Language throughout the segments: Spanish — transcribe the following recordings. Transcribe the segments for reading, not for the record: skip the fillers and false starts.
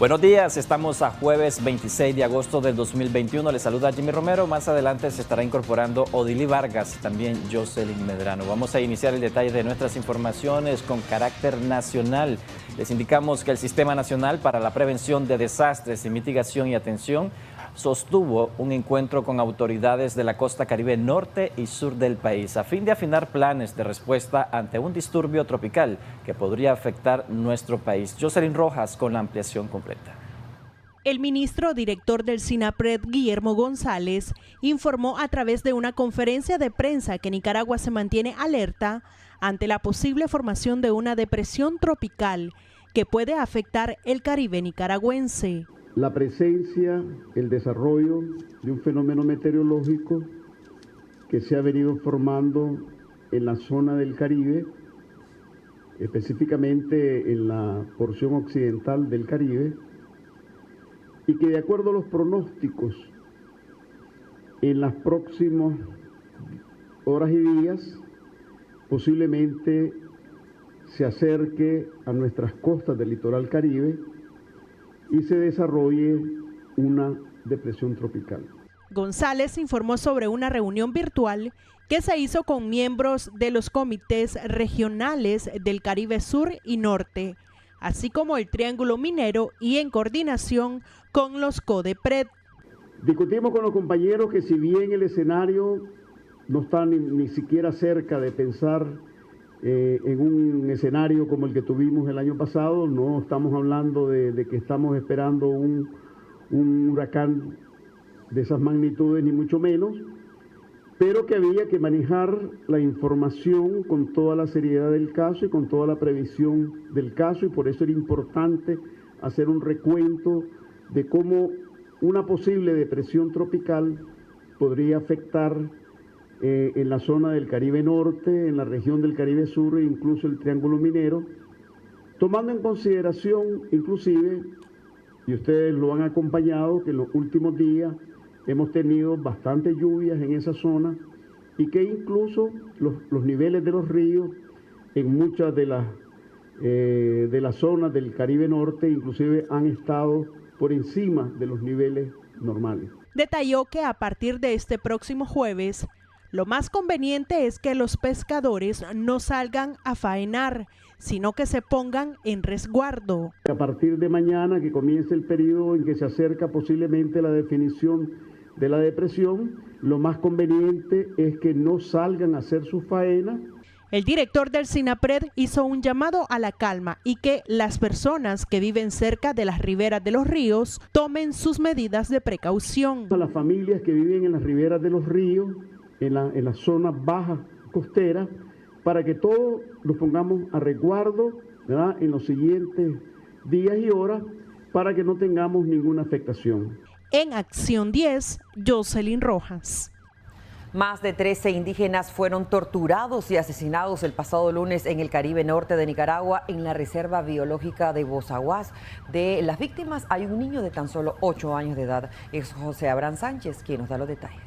Buenos días, estamos a jueves 26 de agosto del 2021. Les saluda Jimmy Romero. Más adelante se estará incorporando Odili Vargas y también Jocelyn Medrano. Vamos a iniciar el detalle de nuestras informaciones con carácter nacional. Les indicamos que el Sistema Nacional para la Prevención de Desastres y Mitigación y Atención sostuvo un encuentro con autoridades de la costa caribe norte y sur del país a fin de afinar planes de respuesta ante un disturbio tropical que podría afectar nuestro país. Jocelyn Rojas con la ampliación completa. El ministro director del SINAPRED, Guillermo González, informó a través de una conferencia de prensa que Nicaragua se mantiene alerta ante la posible formación de una depresión tropical que puede afectar el Caribe nicaragüense. La presencia, el desarrollo de un fenómeno meteorológico que se ha venido formando en la zona del Caribe, específicamente en la porción occidental del Caribe, y que de acuerdo a los pronósticos, en las próximas horas y días, posiblemente se acerque a nuestras costas del litoral Caribe y se desarrolle una depresión tropical. González informó sobre una reunión virtual que se hizo con miembros de los comités regionales del Caribe Sur y Norte, así como el Triángulo Minero y en coordinación con los CODEPRED. Discutimos con los compañeros que si bien el escenario no está ni siquiera cerca de pensar en un escenario como el que tuvimos el año pasado, no estamos hablando de que estamos esperando un huracán de esas magnitudes, ni mucho menos, pero que había que manejar la información con toda la seriedad del caso y con toda la previsión del caso, y por eso era importante hacer un recuento de cómo una posible depresión tropical podría afectar en la zona del Caribe Norte, en la región del Caribe Sur e incluso el Triángulo Minero, tomando en consideración inclusive, y ustedes lo han acompañado, que en los últimos días hemos tenido bastantes lluvias en esa zona y que incluso los niveles de los ríos en muchas de las zonas del Caribe Norte inclusive han estado por encima de los niveles normales. Detalló que a partir de este próximo jueves, lo más conveniente es que los pescadores no salgan a faenar, sino que se pongan en resguardo. A partir de mañana, que comience el periodo en que se acerca posiblemente la definición de la depresión, lo más conveniente es que no salgan a hacer su faena. El director del SINAPRED hizo un llamado a la calma y que las personas que viven cerca de las riberas de los ríos tomen sus medidas de precaución. A las familias que viven en las riberas de los ríos, en las zonas bajas costeras, para que todos nos pongamos a resguardo, ¿verdad?, en los siguientes días y horas, para que no tengamos ninguna afectación. En Acción 10, Jocelyn Rojas. Más de 13 indígenas fueron torturados y asesinados el pasado lunes en el Caribe Norte de Nicaragua, en la Reserva Biológica de Bozaguas. De las víctimas hay un niño de tan solo 8 años de edad. Es José Abraham Sánchez quien nos da los detalles.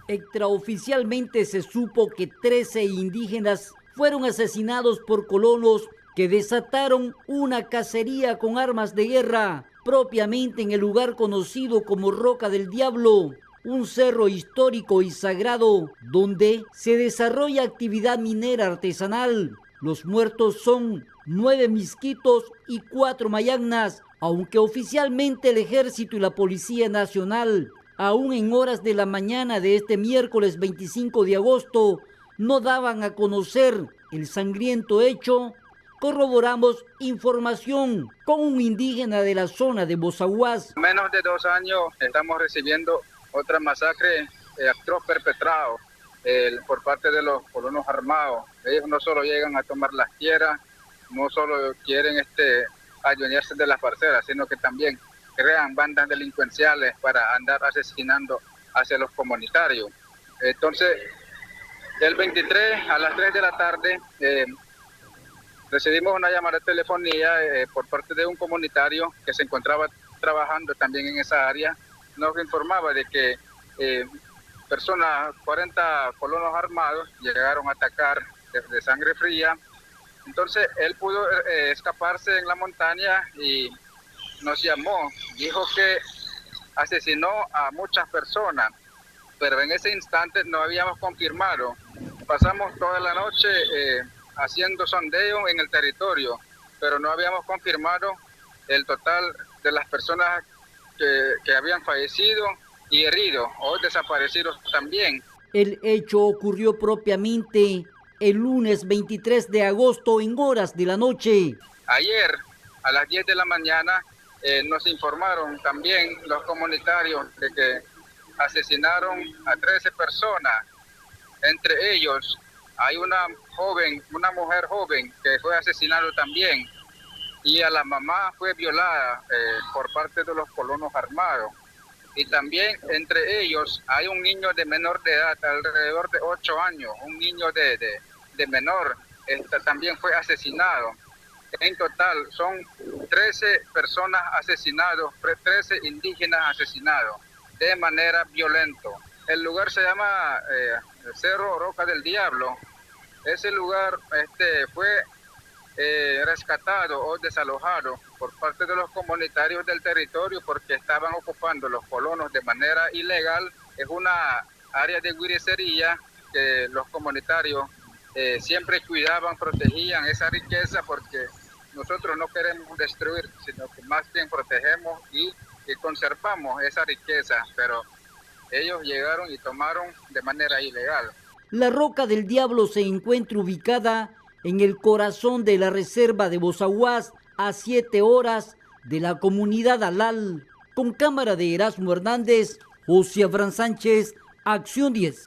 Extraoficialmente se supo que 13 indígenas fueron asesinados por colonos que desataron una cacería con armas de guerra, propiamente en el lugar conocido como Roca del Diablo, un cerro histórico y sagrado donde se desarrolla actividad minera artesanal. Los muertos son 9 misquitos y 4 mayagnas, aunque oficialmente el Ejército y la Policía Nacional, aún en horas de la mañana de este miércoles 25 de agosto, no daban a conocer el sangriento hecho. Corroboramos información con un indígena de la zona de Bozaguas. Menos de 2 años estamos recibiendo otra masacre atroz perpetrado por parte de los colonos armados. Ellos no solo llegan a tomar las tierras, no solo quieren adueñarse de las parcelas, sino que también crean bandas delincuenciales para andar asesinando hacia los comunitarios. Entonces, el 23 a las 3 de la tarde recibimos una llamada de telefonía por parte de un comunitario que se encontraba trabajando también en esa área. Nos informaba de que 40 colonos armados llegaron a atacar de sangre fría. Entonces él pudo escaparse en la montaña y nos llamó, dijo que asesinó a muchas personas, pero en ese instante no habíamos confirmado. Pasamos toda la noche haciendo sondeo en el territorio, pero no habíamos confirmado el total de las personas que habían fallecido y heridos o desaparecidos también. El hecho ocurrió propiamente el lunes 23 de agosto en horas de la noche. Ayer a las 10 de la mañana nos informaron también los comunitarios de que asesinaron a 13 personas. Entre ellos hay una mujer joven que fue asesinada también, y a la mamá fue violada por parte de los colonos armados. Y también entre ellos hay un niño de menor de edad, alrededor de 8 años, un niño de menor, también fue asesinado. En total son 13 personas asesinadas, 13 indígenas asesinados de manera violenta. El lugar se llama Cerro Roca del Diablo. Ese lugar fue rescatado o desalojado por parte de los comunitarios del territorio porque estaban ocupando los colonos de manera ilegal. Es una área de guiricería que los comunitarios siempre cuidaban, protegían esa riqueza, porque nosotros no queremos destruir, sino que más bien protegemos y conservamos esa riqueza, pero ellos llegaron y tomaron de manera ilegal. La Roca del Diablo se encuentra ubicada en el corazón de la reserva de Bozaguas, a 7 horas de la comunidad Alal. Con cámara de Erasmo Hernández, José Abraham Sánchez, Acción 10.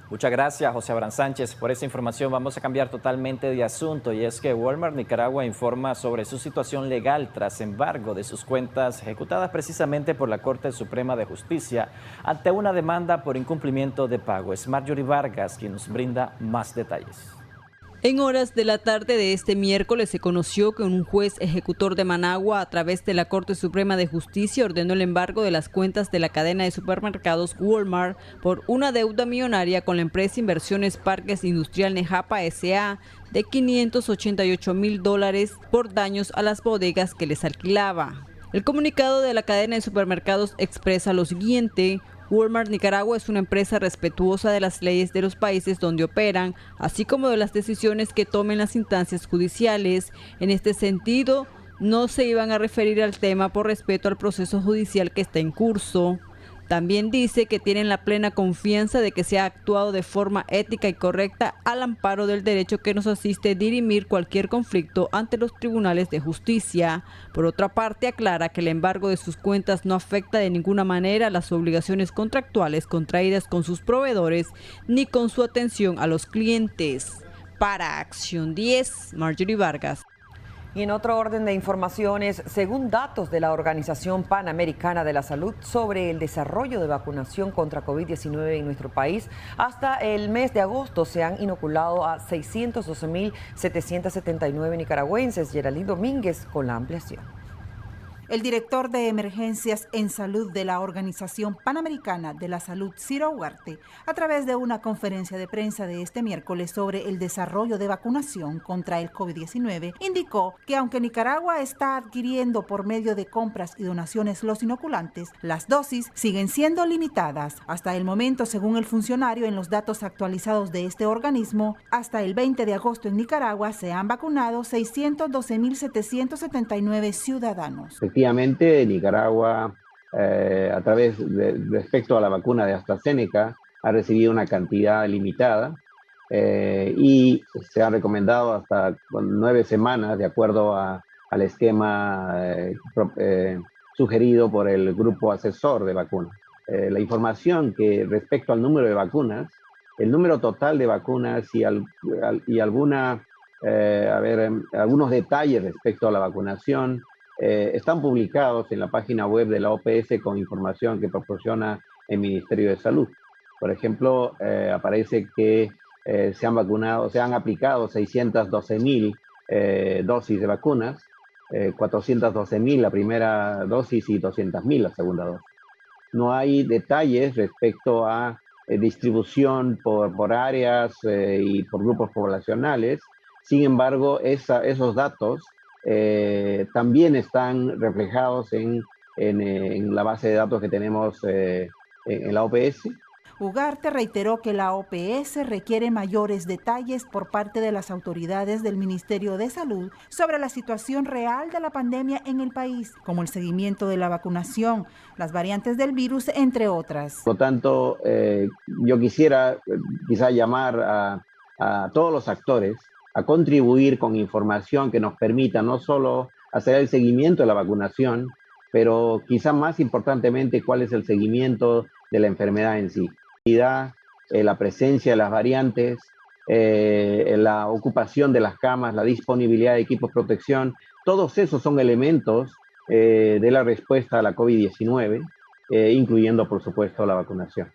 Muchas gracias, José Abraham Sánchez, por esa información. Vamos a cambiar totalmente de asunto, y es que Walmart Nicaragua informa sobre su situación legal tras embargo de sus cuentas ejecutadas precisamente por la Corte Suprema de Justicia ante una demanda por incumplimiento de pago. Es Marjorie Vargas quien nos brinda más detalles. En horas de la tarde de este miércoles se conoció que un juez ejecutor de Managua, a través de la Corte Suprema de Justicia, ordenó el embargo de las cuentas de la cadena de supermercados Walmart por una deuda millonaria con la empresa Inversiones Parques Industrial Nejapa S.A. de $588,000 por daños a las bodegas que les alquilaba. El comunicado de la cadena de supermercados expresa lo siguiente: Walmart Nicaragua es una empresa respetuosa de las leyes de los países donde operan, así como de las decisiones que tomen las instancias judiciales. En este sentido, no se iban a referir al tema por respeto al proceso judicial que está en curso. También dice que tienen la plena confianza de que se ha actuado de forma ética y correcta al amparo del derecho que nos asiste a dirimir cualquier conflicto ante los tribunales de justicia. Por otra parte, aclara que el embargo de sus cuentas no afecta de ninguna manera las obligaciones contractuales contraídas con sus proveedores ni con su atención a los clientes. Para Acción 10, Marjorie Vargas. Y en otro orden de informaciones, según datos de la Organización Panamericana de la Salud sobre el desarrollo de vacunación contra COVID-19 en nuestro país, hasta el mes de agosto se han inoculado a 612,779 nicaragüenses. Geraldine Domínguez con la ampliación. El director de Emergencias en Salud de la Organización Panamericana de la Salud, Ciro Huarte, a través de una conferencia de prensa de este miércoles sobre el desarrollo de vacunación contra el COVID-19, indicó que aunque Nicaragua está adquiriendo por medio de compras y donaciones los inoculantes, las dosis siguen siendo limitadas. Hasta el momento, según el funcionario, en los datos actualizados de este organismo, hasta el 20 de agosto en Nicaragua se han vacunado 612,779 ciudadanos. Efectivamente, Nicaragua, a través respecto a la vacuna de AstraZeneca, ha recibido una cantidad limitada y se ha recomendado hasta 9 semanas, de acuerdo al esquema sugerido por el grupo asesor de vacunas. La información que respecto al número de vacunas, el número total de vacunas y algunos detalles respecto a la vacunación están publicados en la página web de la OPS con información que proporciona el Ministerio de Salud. Por ejemplo, aparece que se han aplicado 612,000 dosis de vacunas, 412,000 la primera dosis y 200,000 la segunda dosis. No hay detalles respecto a distribución por áreas y por grupos poblacionales. Sin embargo, esos datos también están reflejados en la base de datos que tenemos en la OPS. Ugarte reiteró que la OPS requiere mayores detalles por parte de las autoridades del Ministerio de Salud sobre la situación real de la pandemia en el país, como el seguimiento de la vacunación, las variantes del virus, entre otras. Por lo tanto, yo quisiera quizá llamar a todos los actores a contribuir con información que nos permita no solo hacer el seguimiento de la vacunación, pero quizá más importantemente cuál es el seguimiento de la enfermedad en sí. La presencia de las variantes, la ocupación de las camas, la disponibilidad de equipos de protección, todos esos son elementos de la respuesta a la COVID-19, incluyendo, por supuesto, la vacunación.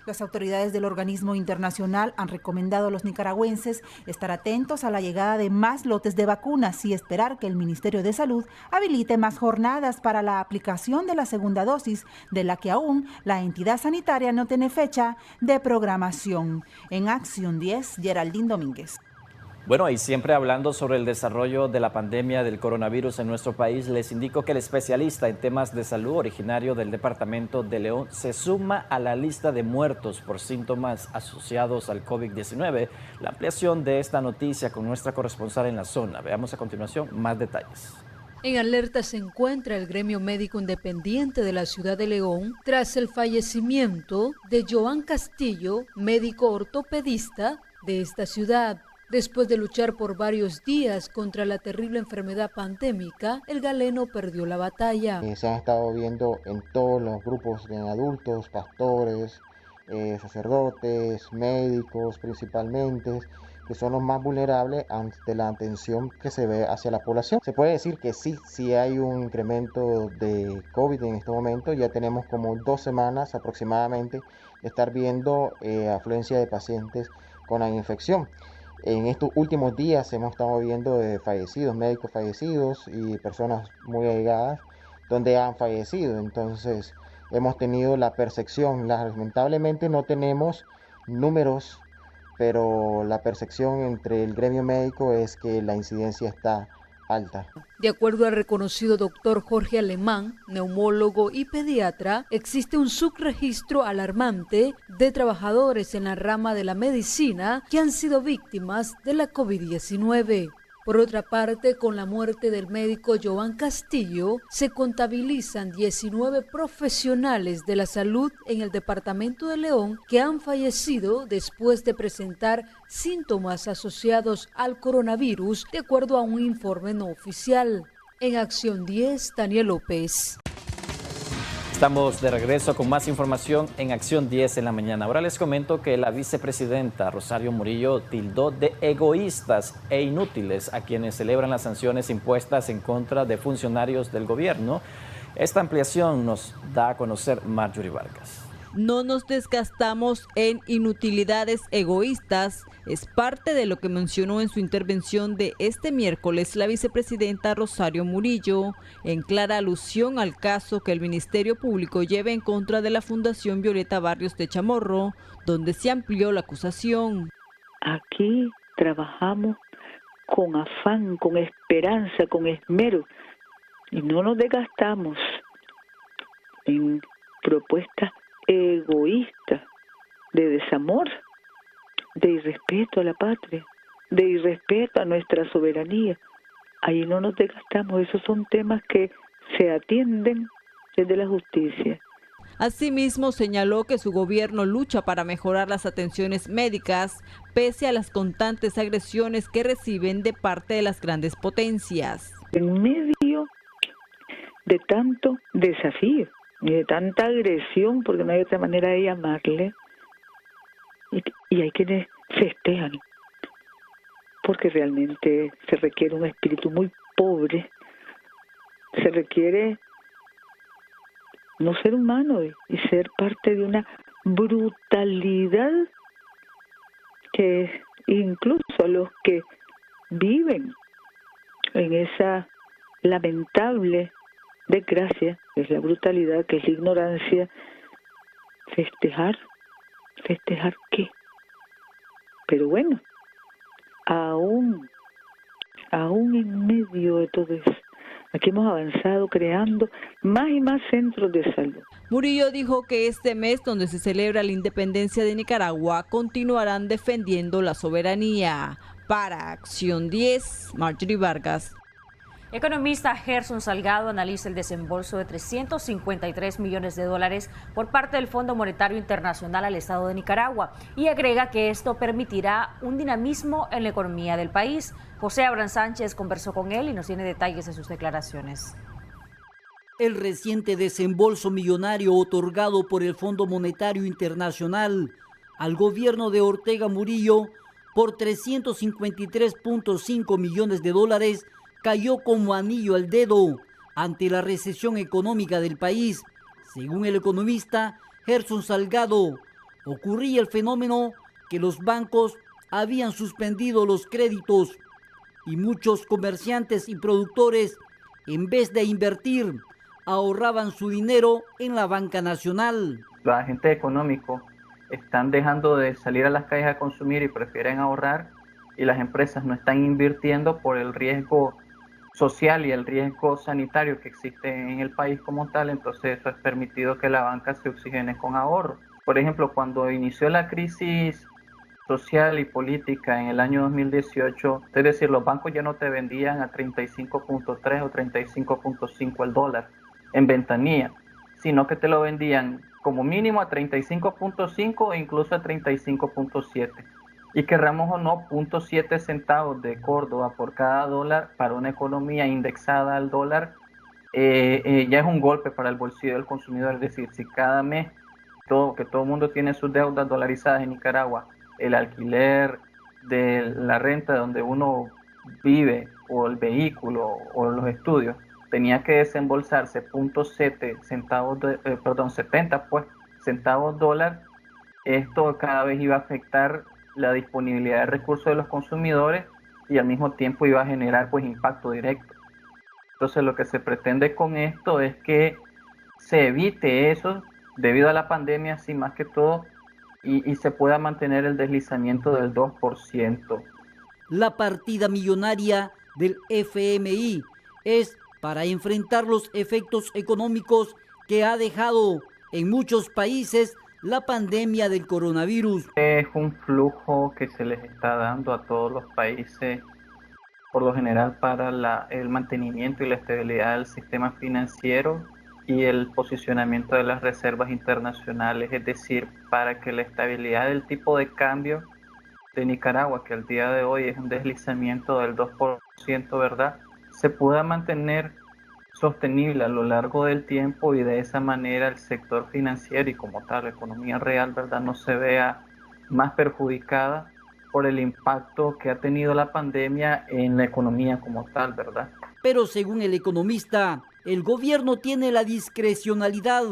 Las autoridades del organismo internacional han recomendado a los nicaragüenses estar atentos a la llegada de más lotes de vacunas y esperar que el Ministerio de Salud habilite más jornadas para la aplicación de la segunda dosis, de la que aún la entidad sanitaria no tiene fecha de programación. En Acción 10, Geraldine Domínguez. Bueno, y siempre hablando sobre el desarrollo de la pandemia del coronavirus en nuestro país, les indico que el especialista en temas de salud originario del departamento de León se suma a la lista de muertos por síntomas asociados al COVID-19. La ampliación de esta noticia con nuestra corresponsal en la zona. Veamos a continuación más detalles. En alerta se encuentra el gremio médico independiente de la ciudad de León tras el fallecimiento de Joan Castillo, médico ortopedista de esta ciudad. Después de luchar por varios días contra la terrible enfermedad pandémica, el galeno perdió la batalla. Se han estado viendo en todos los grupos de adultos, pastores, sacerdotes, médicos principalmente, que son los más vulnerables ante la atención que se ve hacia la población. Se puede decir que sí hay un incremento de COVID en este momento. Ya tenemos como 2 semanas aproximadamente de estar viendo afluencia de pacientes con la infección. En estos últimos días hemos estado viendo fallecidos, médicos fallecidos y personas muy allegadas donde han fallecido. Entonces hemos tenido la percepción, lamentablemente no tenemos números, pero la percepción entre el gremio médico es que la incidencia está alta. De acuerdo al reconocido doctor Jorge Alemán, neumólogo y pediatra, existe un subregistro alarmante de trabajadores en la rama de la medicina que han sido víctimas de la COVID-19. Por otra parte, con la muerte del médico Joan Castillo, se contabilizan 19 profesionales de la salud en el departamento de León que han fallecido después de presentar síntomas asociados al coronavirus, de acuerdo a un informe no oficial. En Acción 10, Daniel López. Estamos de regreso con más información en Acción 10 en la mañana. Ahora les comento que la vicepresidenta Rosario Murillo tildó de egoístas e inútiles a quienes celebran las sanciones impuestas en contra de funcionarios del gobierno. Esta ampliación nos da a conocer Marjorie Vargas. No nos desgastamos en inutilidades egoístas. Es parte de lo que mencionó en su intervención de este miércoles la vicepresidenta Rosario Murillo, en clara alusión al caso que el Ministerio Público lleva en contra de la Fundación Violeta Barrios de Chamorro, donde se amplió la acusación. Aquí trabajamos con afán, con esperanza, con esmero, y no nos desgastamos en propuestas egoísta, de desamor, de irrespeto a la patria, de irrespeto a nuestra soberanía. Ahí no nos desgastamos, esos son temas que se atienden desde la justicia. Asimismo, señaló que su gobierno lucha para mejorar las atenciones médicas, pese a las constantes agresiones que reciben de parte de las grandes potencias. En medio de tanto desafío, y de tanta agresión, porque no hay otra manera de llamarle, y hay quienes festejan, porque realmente se requiere un espíritu muy pobre, se requiere no ser humano y ser parte de una brutalidad que incluso a los que viven en esa lamentable desgracia, que es la brutalidad, que es la ignorancia, ¿festejar qué? Pero bueno, aún aún en medio de todo eso, aquí hemos avanzado creando más y más centros de salud. Murillo dijo que este mes, donde se celebra la independencia de Nicaragua, continuarán defendiendo la soberanía. Para Acción 10, Marjorie Vargas. Economista Gerson Salgado analiza el desembolso de $353 millones por parte del Fondo Monetario Internacional al Estado de Nicaragua y agrega que esto permitirá un dinamismo en la economía del país. José Abraham Sánchez conversó con él y nos tiene detalles de sus declaraciones. El reciente desembolso millonario otorgado por el Fondo Monetario Internacional al gobierno de Ortega Murillo por $353.5 millones cayó como anillo al dedo ante la recesión económica del país. Según el economista Gerson Salgado, ocurría el fenómeno que los bancos habían suspendido los créditos y muchos comerciantes y productores, en vez de invertir, ahorraban su dinero en la banca nacional. Los agentes económicos están dejando de salir a las calles a consumir y prefieren ahorrar, y las empresas no están invirtiendo por el riesgo social y el riesgo sanitario que existe en el país como tal. Entonces eso ha permitido que la banca se oxigene con ahorro. Por ejemplo, cuando inició la crisis social y política en el año 2018, es decir, los bancos ya no te vendían a 35.3 o 35.5 el dólar en ventanilla, sino que te lo vendían como mínimo a 35.5 e incluso a 35.7. Y querramos o no, 0.7 centavos de Córdoba por cada dólar para una economía indexada al dólar ya es un golpe para el bolsillo del consumidor. Es decir, si cada mes todo el mundo tiene sus deudas dolarizadas en Nicaragua, el alquiler de la renta donde uno vive o el vehículo o los estudios, tenía que desembolsarse 0.7 centavos, 70 centavos dólar, esto cada vez iba a afectar la disponibilidad de recursos de los consumidores y al mismo tiempo iba a generar impacto directo. Entonces lo que se pretende con esto es que se evite eso debido a la pandemia, así más que todo, y se pueda mantener el deslizamiento del 2%. La partida millonaria del FMI es para enfrentar los efectos económicos que ha dejado en muchos países la pandemia del coronavirus. Es un flujo que se les está dando a todos los países, por lo general para el mantenimiento y la estabilidad del sistema financiero y el posicionamiento de las reservas internacionales, es decir, para que la estabilidad del tipo de cambio de Nicaragua, que al día de hoy es un deslizamiento del 2%, ¿verdad?, se pueda mantener sostenible a lo largo del tiempo y de esa manera el sector financiero y como tal la economía real, ¿verdad?, no se vea más perjudicada por el impacto que ha tenido la pandemia en la economía como tal, ¿verdad? Pero según el economista, el gobierno tiene la discrecionalidad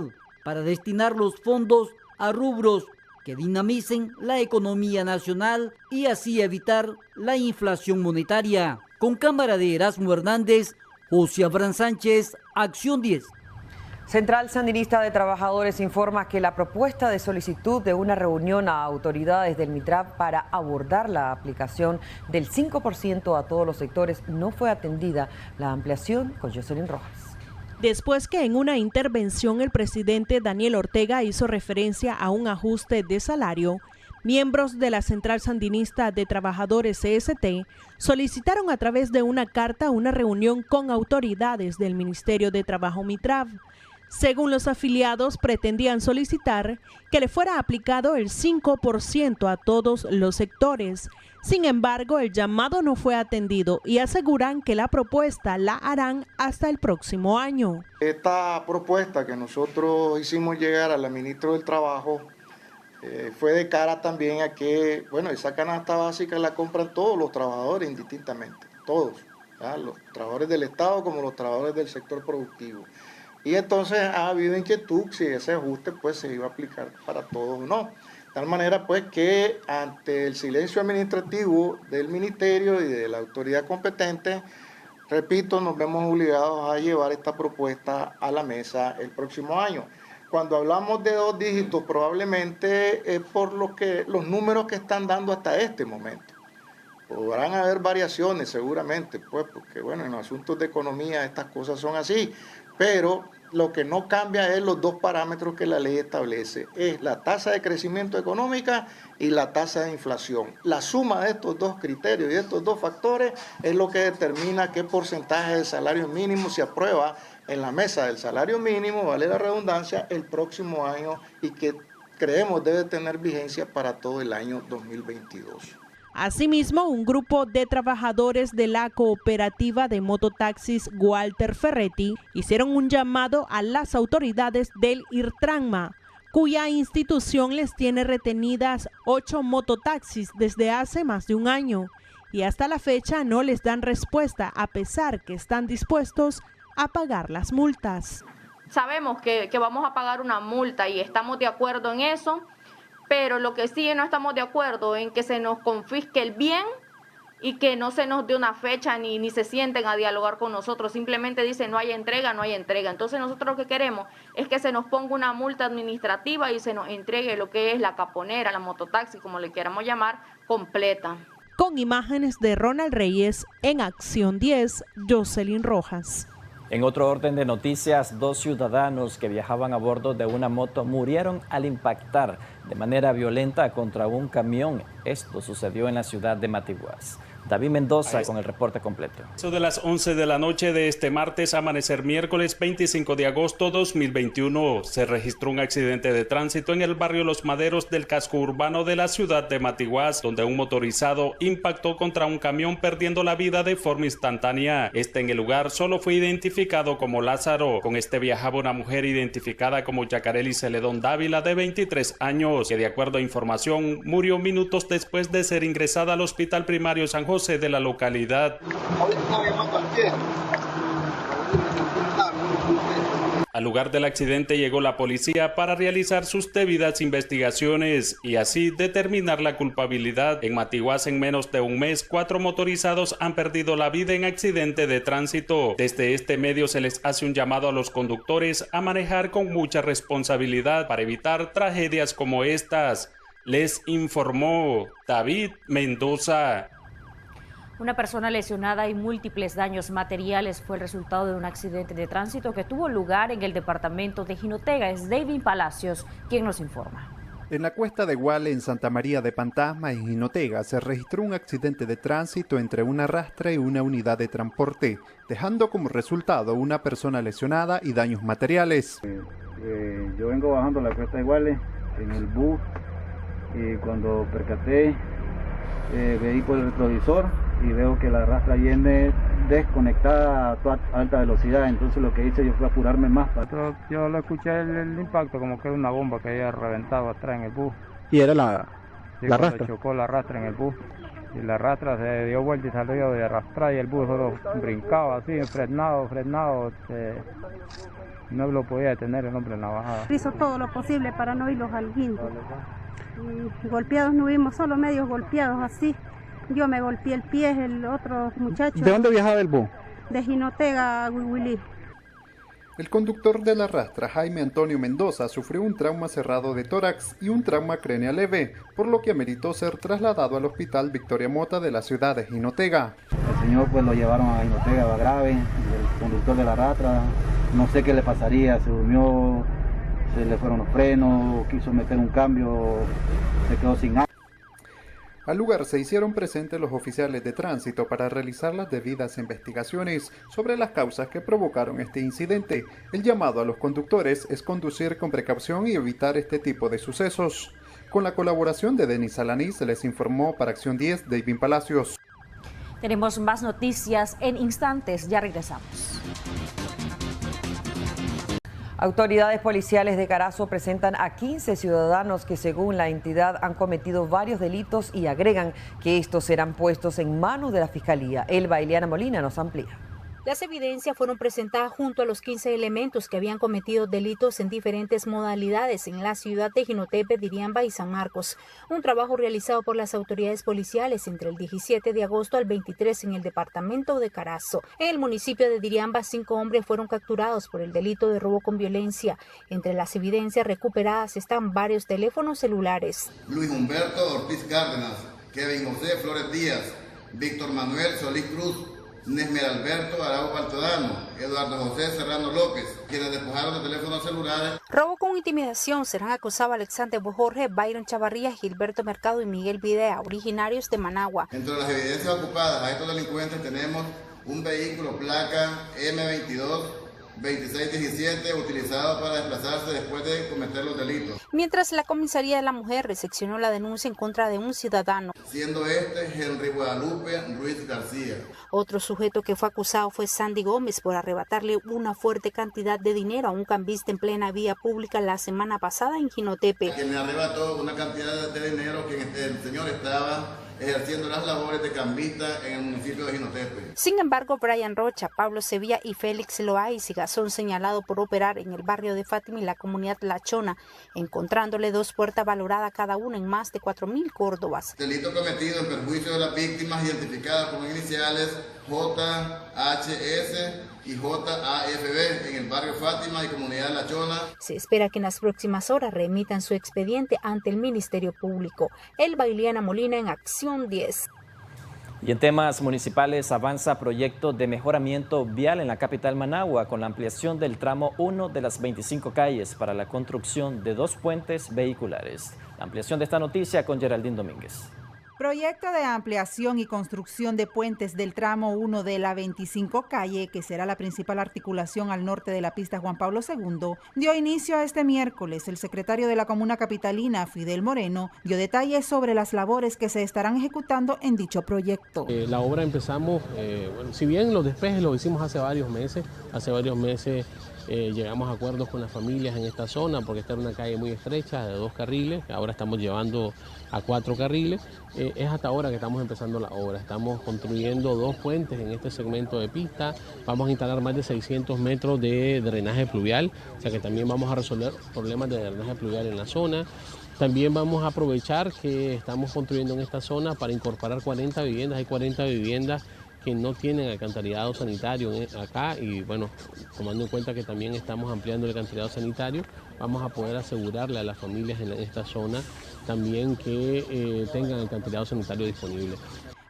para destinar los fondos a rubros que dinamicen la economía nacional y así evitar la inflación monetaria. Con cámara de Erasmo Hernández, José Abraham Sánchez, Acción 10. Central Sandinista de Trabajadores informa que la propuesta de solicitud de una reunión a autoridades del MITRAV para abordar la aplicación del 5% a todos los sectores no fue atendida. La ampliación con Jocelyn Rojas. Después que en una intervención el presidente Daniel Ortega hizo referencia a un ajuste de salario, miembros de la Central Sandinista de Trabajadores CST solicitaron a través de una carta una reunión con autoridades del Ministerio de Trabajo MITRAV. Según los afiliados, pretendían solicitar que le fuera aplicado el 5% a todos los sectores. Sin embargo, el llamado no fue atendido y aseguran que la propuesta la harán hasta el próximo año. Esta propuesta que nosotros hicimos llegar a la ministra del Trabajo fue de cara también a que, esa canasta básica la compran todos los trabajadores indistintamente, todos, ¿ya? Los trabajadores del Estado como los trabajadores del sector productivo. Y entonces ha habido inquietud si ese ajuste se iba a aplicar para todos o no. De tal manera que ante el silencio administrativo del ministerio y de la autoridad competente, repito, nos vemos obligados a llevar esta propuesta a la mesa el próximo año. Cuando hablamos de 2 dígitos, probablemente es por los números que están dando hasta este momento. Podrán haber variaciones seguramente, pues, porque bueno, en los asuntos de economía estas cosas son así, pero lo que no cambia es los dos parámetros que la ley establece, es la tasa de crecimiento económica y la tasa de inflación. La suma de estos dos criterios y de estos dos factores es lo que determina qué porcentaje de salario mínimo se aprueba en la mesa del salario mínimo, vale la redundancia, el próximo año y que creemos debe tener vigencia para todo el año 2022. Asimismo, un grupo de trabajadores de la cooperativa de mototaxis Walter Ferretti hicieron un llamado a las autoridades del IRTRANMA, cuya institución les tiene retenidas 8 mototaxis desde hace más de un año y hasta la fecha no les dan respuesta a pesar que están dispuestos a pagar las multas. Sabemos que vamos a pagar una multa y estamos de acuerdo en eso, pero lo que sí no estamos de acuerdo en que se nos confisque el bien y que no se nos dé una fecha ni se sienten a dialogar con nosotros. Simplemente dicen no hay entrega, no hay entrega. Entonces nosotros lo que queremos es que se nos ponga una multa administrativa y se nos entregue lo que es la caponera, la mototaxi, como le queramos llamar, completa. Con imágenes de Ronald Reyes, en Acción 10, Jocelyn Rojas. En otro orden de noticias, 2 ciudadanos que viajaban a bordo de una moto murieron al impactar de manera violenta contra un camión. Esto sucedió en la ciudad de Matiguás. David Mendoza con el reporte completo. Eso de las 11 de la noche de este martes, amanecer miércoles 25 de agosto 2021, se registró un accidente de tránsito en el barrio Los Maderos del casco urbano de la ciudad de Matiguás, donde un motorizado impactó contra un camión perdiendo la vida de forma instantánea. En el lugar solo fue identificado como Lázaro. Con este viajaba una mujer identificada como Yacareli Celedón Dávila, de 23 años, que de acuerdo a información murió minutos después de ser ingresada al hospital primario San José de la localidad. Al lugar del accidente llegó la policía para realizar sus debidas investigaciones y así determinar la culpabilidad. En Matiguás, en menos de un mes, 4 motorizados han perdido la vida en accidente de tránsito. Desde este medio se les hace un llamado a los conductores a manejar con mucha responsabilidad para evitar tragedias como estas. Les informó David Mendoza. Una persona lesionada y múltiples daños materiales fue el resultado de un accidente de tránsito que tuvo lugar en el departamento de Jinotega. Es David Palacios quien nos informa. En la Cuesta de Guale, en Santa María de Pantasma, en Jinotega, se registró un accidente de tránsito entre una rastra y una unidad de transporte, dejando como resultado una persona lesionada y daños materiales. Yo vengo bajando la Cuesta de Guale en el bus y cuando percaté, veí por el retrovisor y veo que la rastra viene desconectada a toda alta velocidad, entonces lo que hice yo fue apurarme más. Yo lo escuché el impacto como que era una bomba que había reventado atrás en el bus. ¿Y era la rastra? Chocó la rastra en el bus y la rastra se dio vuelta y salió de arrastrar y el bus solo brincaba así, frenado, no lo podía detener el hombre en la bajada. Hizo todo lo posible para no irlos al guindo. Y golpeados no vimos, solo medios golpeados así. Yo me golpeé el pie, el otro muchacho. ¿De dónde viajaba el bus? De Jinotega a Huihuilí. El conductor de la rastra, Jaime Antonio Mendoza, sufrió un trauma cerrado de tórax y un trauma craneal leve, por lo que ameritó ser trasladado al hospital Victoria Mota de la ciudad de Jinotega. El señor pues lo llevaron a Jinotega, va grave, el conductor de la rastra, no sé qué le pasaría, se durmió, se le fueron los frenos, quiso meter un cambio, se quedó sin agua. Al lugar se hicieron presentes los oficiales de tránsito para realizar las debidas investigaciones sobre las causas que provocaron este incidente. El llamado a los conductores es conducir con precaución y evitar este tipo de sucesos. Con la colaboración de Denis Alanís, se les informó para Acción 10, David Palacios. Tenemos más noticias en instantes, ya regresamos. Autoridades policiales de Carazo presentan a 15 ciudadanos que según la entidad han cometido varios delitos y agregan que estos serán puestos en manos de la Fiscalía. Elba Ileana Molina nos amplía. Las evidencias fueron presentadas junto a los 15 elementos que habían cometido delitos en diferentes modalidades en la ciudad de Jinotepe, Diriamba y San Marcos. Un trabajo realizado por las autoridades policiales entre el 17 de agosto al 23 en el departamento de Carazo. En el municipio de Diriamba, 5 hombres fueron capturados por el delito de robo con violencia. Entre las evidencias recuperadas están varios teléfonos celulares. Luis Humberto Ortiz Cárdenas, Kevin José Flores Díaz, Víctor Manuel Solís Cruz, Nesmer Alberto Araujo Altodano, Eduardo José Serrano López, quienes despojaron de teléfonos celulares. Robo con intimidación serán acusados Alexander Bojorge, Byron Chavarría, Gilberto Mercado y Miguel Videa, originarios de Managua. Entre las evidencias ocupadas a estos delincuentes tenemos un vehículo placa M22-2617 utilizado para desplazarse después de cometer los delitos. Mientras la comisaría de la mujer recepcionó la denuncia en contra de un ciudadano, siendo este Henry Guadalupe Ruiz García. Otro sujeto que fue acusado fue Sandy Gómez por arrebatarle una fuerte cantidad de dinero a un cambista en plena vía pública la semana pasada en Jinotepe. Que le arrebató una cantidad de dinero que el señor estaba ejerciendo las labores de cambista en el municipio de Jinotepe. Sin embargo, Brian Rocha, Pablo Sevilla y Félix Loaiziga son señalados por operar en el barrio de Fátima y la comunidad La Chona, encontrándole 2 puertas valoradas cada una en más de 4.000 córdobas. Delito cometido en perjuicio de las víctimas identificadas con iniciales JHS y JAFB en el barrio Fátima y comunidad de La Chona. Se espera que en las próximas horas remitan su expediente ante el Ministerio Público. Elba Iliana Molina en Acción 10. Y en temas municipales avanza proyecto de mejoramiento vial en la capital Managua con la ampliación del tramo 1 de las 25 calles para la construcción de 2 puentes vehiculares. La ampliación de esta noticia con Geraldine Domínguez. Proyecto de ampliación y construcción de puentes del tramo 1 de la 25 calle, que será la principal articulación al norte de la pista Juan Pablo II, dio inicio a este miércoles. El secretario de la comuna capitalina, Fidel Moreno, dio detalles sobre las labores que se estarán ejecutando en dicho proyecto. La obra empezamos, si bien los despejes lo hicimos hace varios meses llegamos a acuerdos con las familias en esta zona porque esta era una calle muy estrecha de 2 carriles, ahora estamos llevando a 4 carriles. Es hasta ahora que estamos empezando la obra, estamos construyendo 2 puentes en este segmento de pista, vamos a instalar más de 600 metros de drenaje pluvial, o sea que también vamos a resolver problemas de drenaje pluvial en la zona. También vamos a aprovechar que estamos construyendo en esta zona para incorporar 40 viviendas, hay 40 viviendas que no tienen alcantarillado sanitario acá y bueno, tomando en cuenta que también estamos ampliando el alcantarillado sanitario, vamos a poder asegurarle a las familias en esta zona también que tengan alcantarillado sanitario disponible.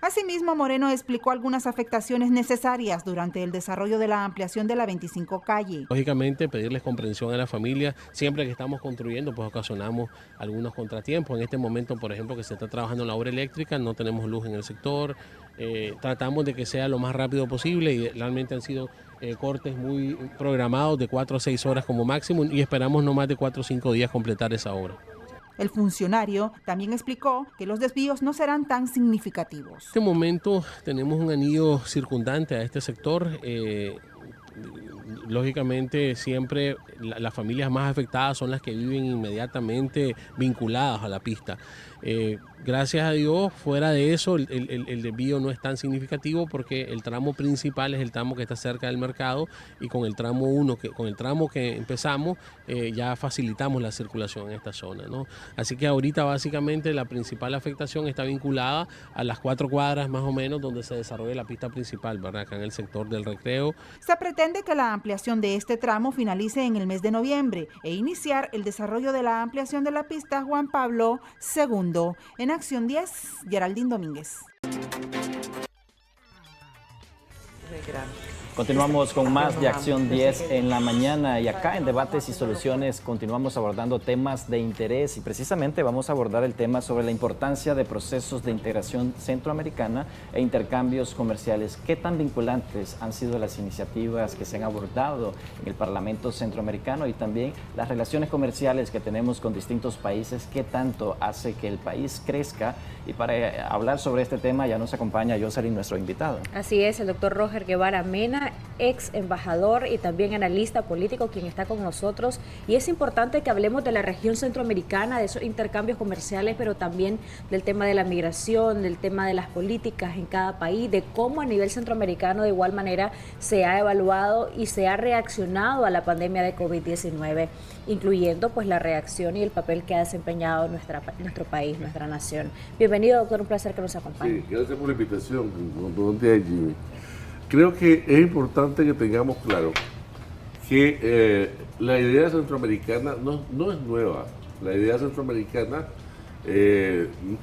Asimismo, Moreno explicó algunas afectaciones necesarias durante el desarrollo de la ampliación de la 25 calle. Lógicamente, pedirles comprensión a la familia. Siempre que estamos construyendo, pues ocasionamos algunos contratiempos. En este momento, por ejemplo, que se está trabajando en la obra eléctrica, no tenemos luz en el sector. Tratamos de que sea lo más rápido posible y realmente han sido cortes muy programados de 4 a 6 horas como máximo y esperamos no más de 4 o 5 días completar esa obra. El funcionario también explicó que los desvíos no serán tan significativos. En este momento tenemos un anillo circundante a este sector. Lógicamente siempre las familias más afectadas son las que viven inmediatamente vinculadas a la pista. Gracias a Dios, fuera de eso, el desvío no es tan significativo porque el tramo principal es el tramo que está cerca del mercado y con el tramo 1, con el tramo que empezamos, ya facilitamos la circulación en esta zona, ¿no? Así que ahorita básicamente la principal afectación está vinculada a las 4 cuadras más o menos donde se desarrolla la pista principal, ¿verdad? Acá en el sector del recreo. Se pretende que la ampliación de este tramo finalice en el mes de noviembre e iniciar el desarrollo de la ampliación de la pista Juan Pablo II. En Acción 10, Geraldine Domínguez. Continuamos con más de Acción 10 en la mañana y acá en Debates y Soluciones continuamos abordando temas de interés y precisamente vamos a abordar el tema sobre la importancia de procesos de integración centroamericana e intercambios comerciales. ¿Qué tan vinculantes han sido las iniciativas que se han abordado en el Parlamento Centroamericano y también las relaciones comerciales que tenemos con distintos países? ¿Qué tanto hace que el país crezca? Y para hablar sobre este tema ya nos acompaña Jocelyn, nuestro invitado. Así es, el doctor Roger Guevara Mena, ex embajador y también analista político, quien está con nosotros. Y es importante que hablemos de la región centroamericana, de esos intercambios comerciales, pero también del tema de la migración, del tema de las políticas en cada país, de cómo a nivel centroamericano de igual manera se ha evaluado y se ha reaccionado a la pandemia de COVID-19, incluyendo pues la reacción y el papel que ha desempeñado nuestro país, nuestra nación. Bienvenido, doctor, un placer que nos acompañe. Sí, gracias por la invitación. Creo que es importante que tengamos claro que la idea centroamericana no es nueva. La idea centroamericana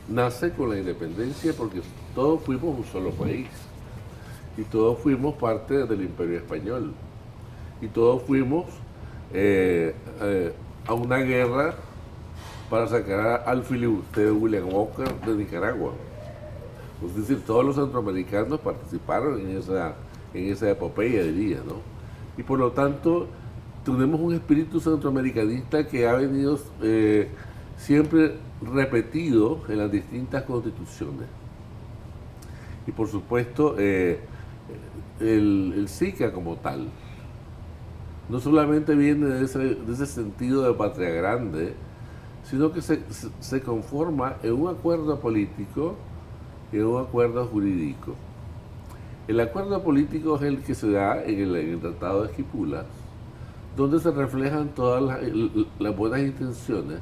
nace con la independencia porque todos fuimos un solo país y todos fuimos parte del Imperio Español y todos fuimos a una guerra para sacar al filibuster de William Walker de Nicaragua. Es decir, todos los centroamericanos participaron en esa epopeya, diría, ¿no? Y por lo tanto, tenemos un espíritu centroamericanista que ha venido siempre repetido en las distintas constituciones. Y por supuesto, el SICA como tal, no solamente viene de ese sentido de patria grande, sino que se conforma en un acuerdo político y en un acuerdo jurídico. El acuerdo político es el que se da en el Tratado de Esquipulas, donde se reflejan todas las buenas intenciones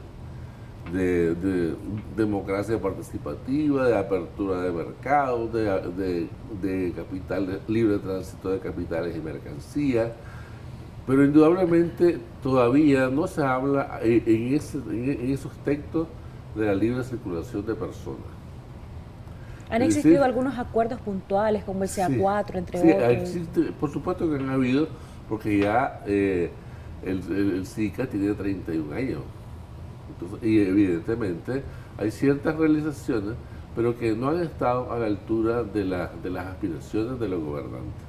de democracia participativa, de apertura de mercados, de capital, libre tránsito de capitales y mercancías, pero indudablemente todavía no se habla en esos textos de la libre circulación de personas. ¿Han existido algunos acuerdos puntuales como el CA4, entre otros? Existe, por supuesto que han habido, porque ya el SICA tiene 31 años. Entonces, y evidentemente hay ciertas realizaciones, pero que no han estado a la altura de las aspiraciones de los gobernantes.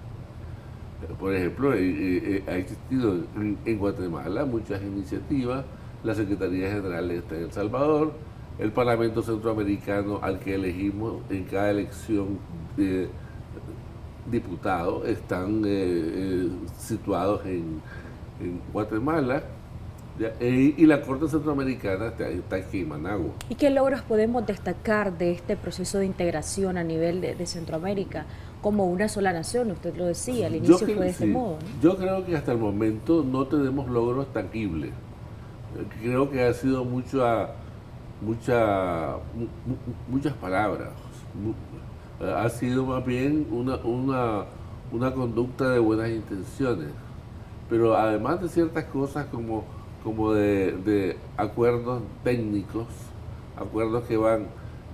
Por ejemplo, ha existido en Guatemala muchas iniciativas, la Secretaría General está en El Salvador, el Parlamento Centroamericano al que elegimos en cada elección de diputados están situados en Guatemala, y la Corte Centroamericana está aquí en Managua. ¿Y qué logros podemos destacar de este proceso de integración a nivel de Centroamérica como una sola nación? Usted lo decía, al inicio fue de este modo, ¿no? Yo creo que hasta el momento no tenemos logros tangibles. Creo que ha sido muchas palabras. Ha sido más bien una conducta de buenas intenciones. Pero además de ciertas cosas como de acuerdos técnicos, acuerdos que van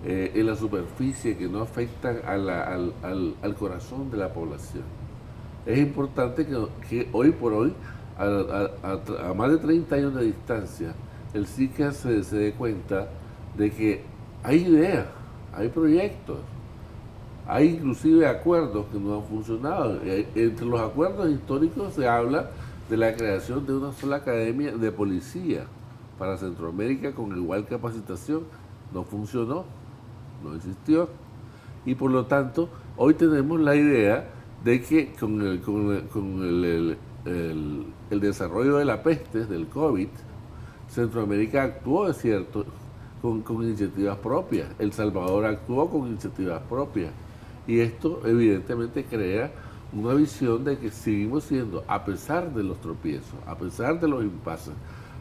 en la superficie, que no afectan al corazón de la población. Es importante que hoy por hoy, a más de 30 años de distancia, el SICA se dé cuenta de que hay ideas, hay proyectos, hay inclusive acuerdos que no han funcionado. Entre los acuerdos históricos se habla de la creación de una sola academia de policía para Centroamérica con igual capacitación. No funcionó, no existió, y por lo tanto hoy tenemos la idea de que con el desarrollo de la peste, del COVID, Centroamérica actuó, es cierto, con iniciativas propias. El Salvador actuó con iniciativas propias, y esto evidentemente crea una visión de que seguimos siendo, a pesar de los tropiezos, a pesar de los impases,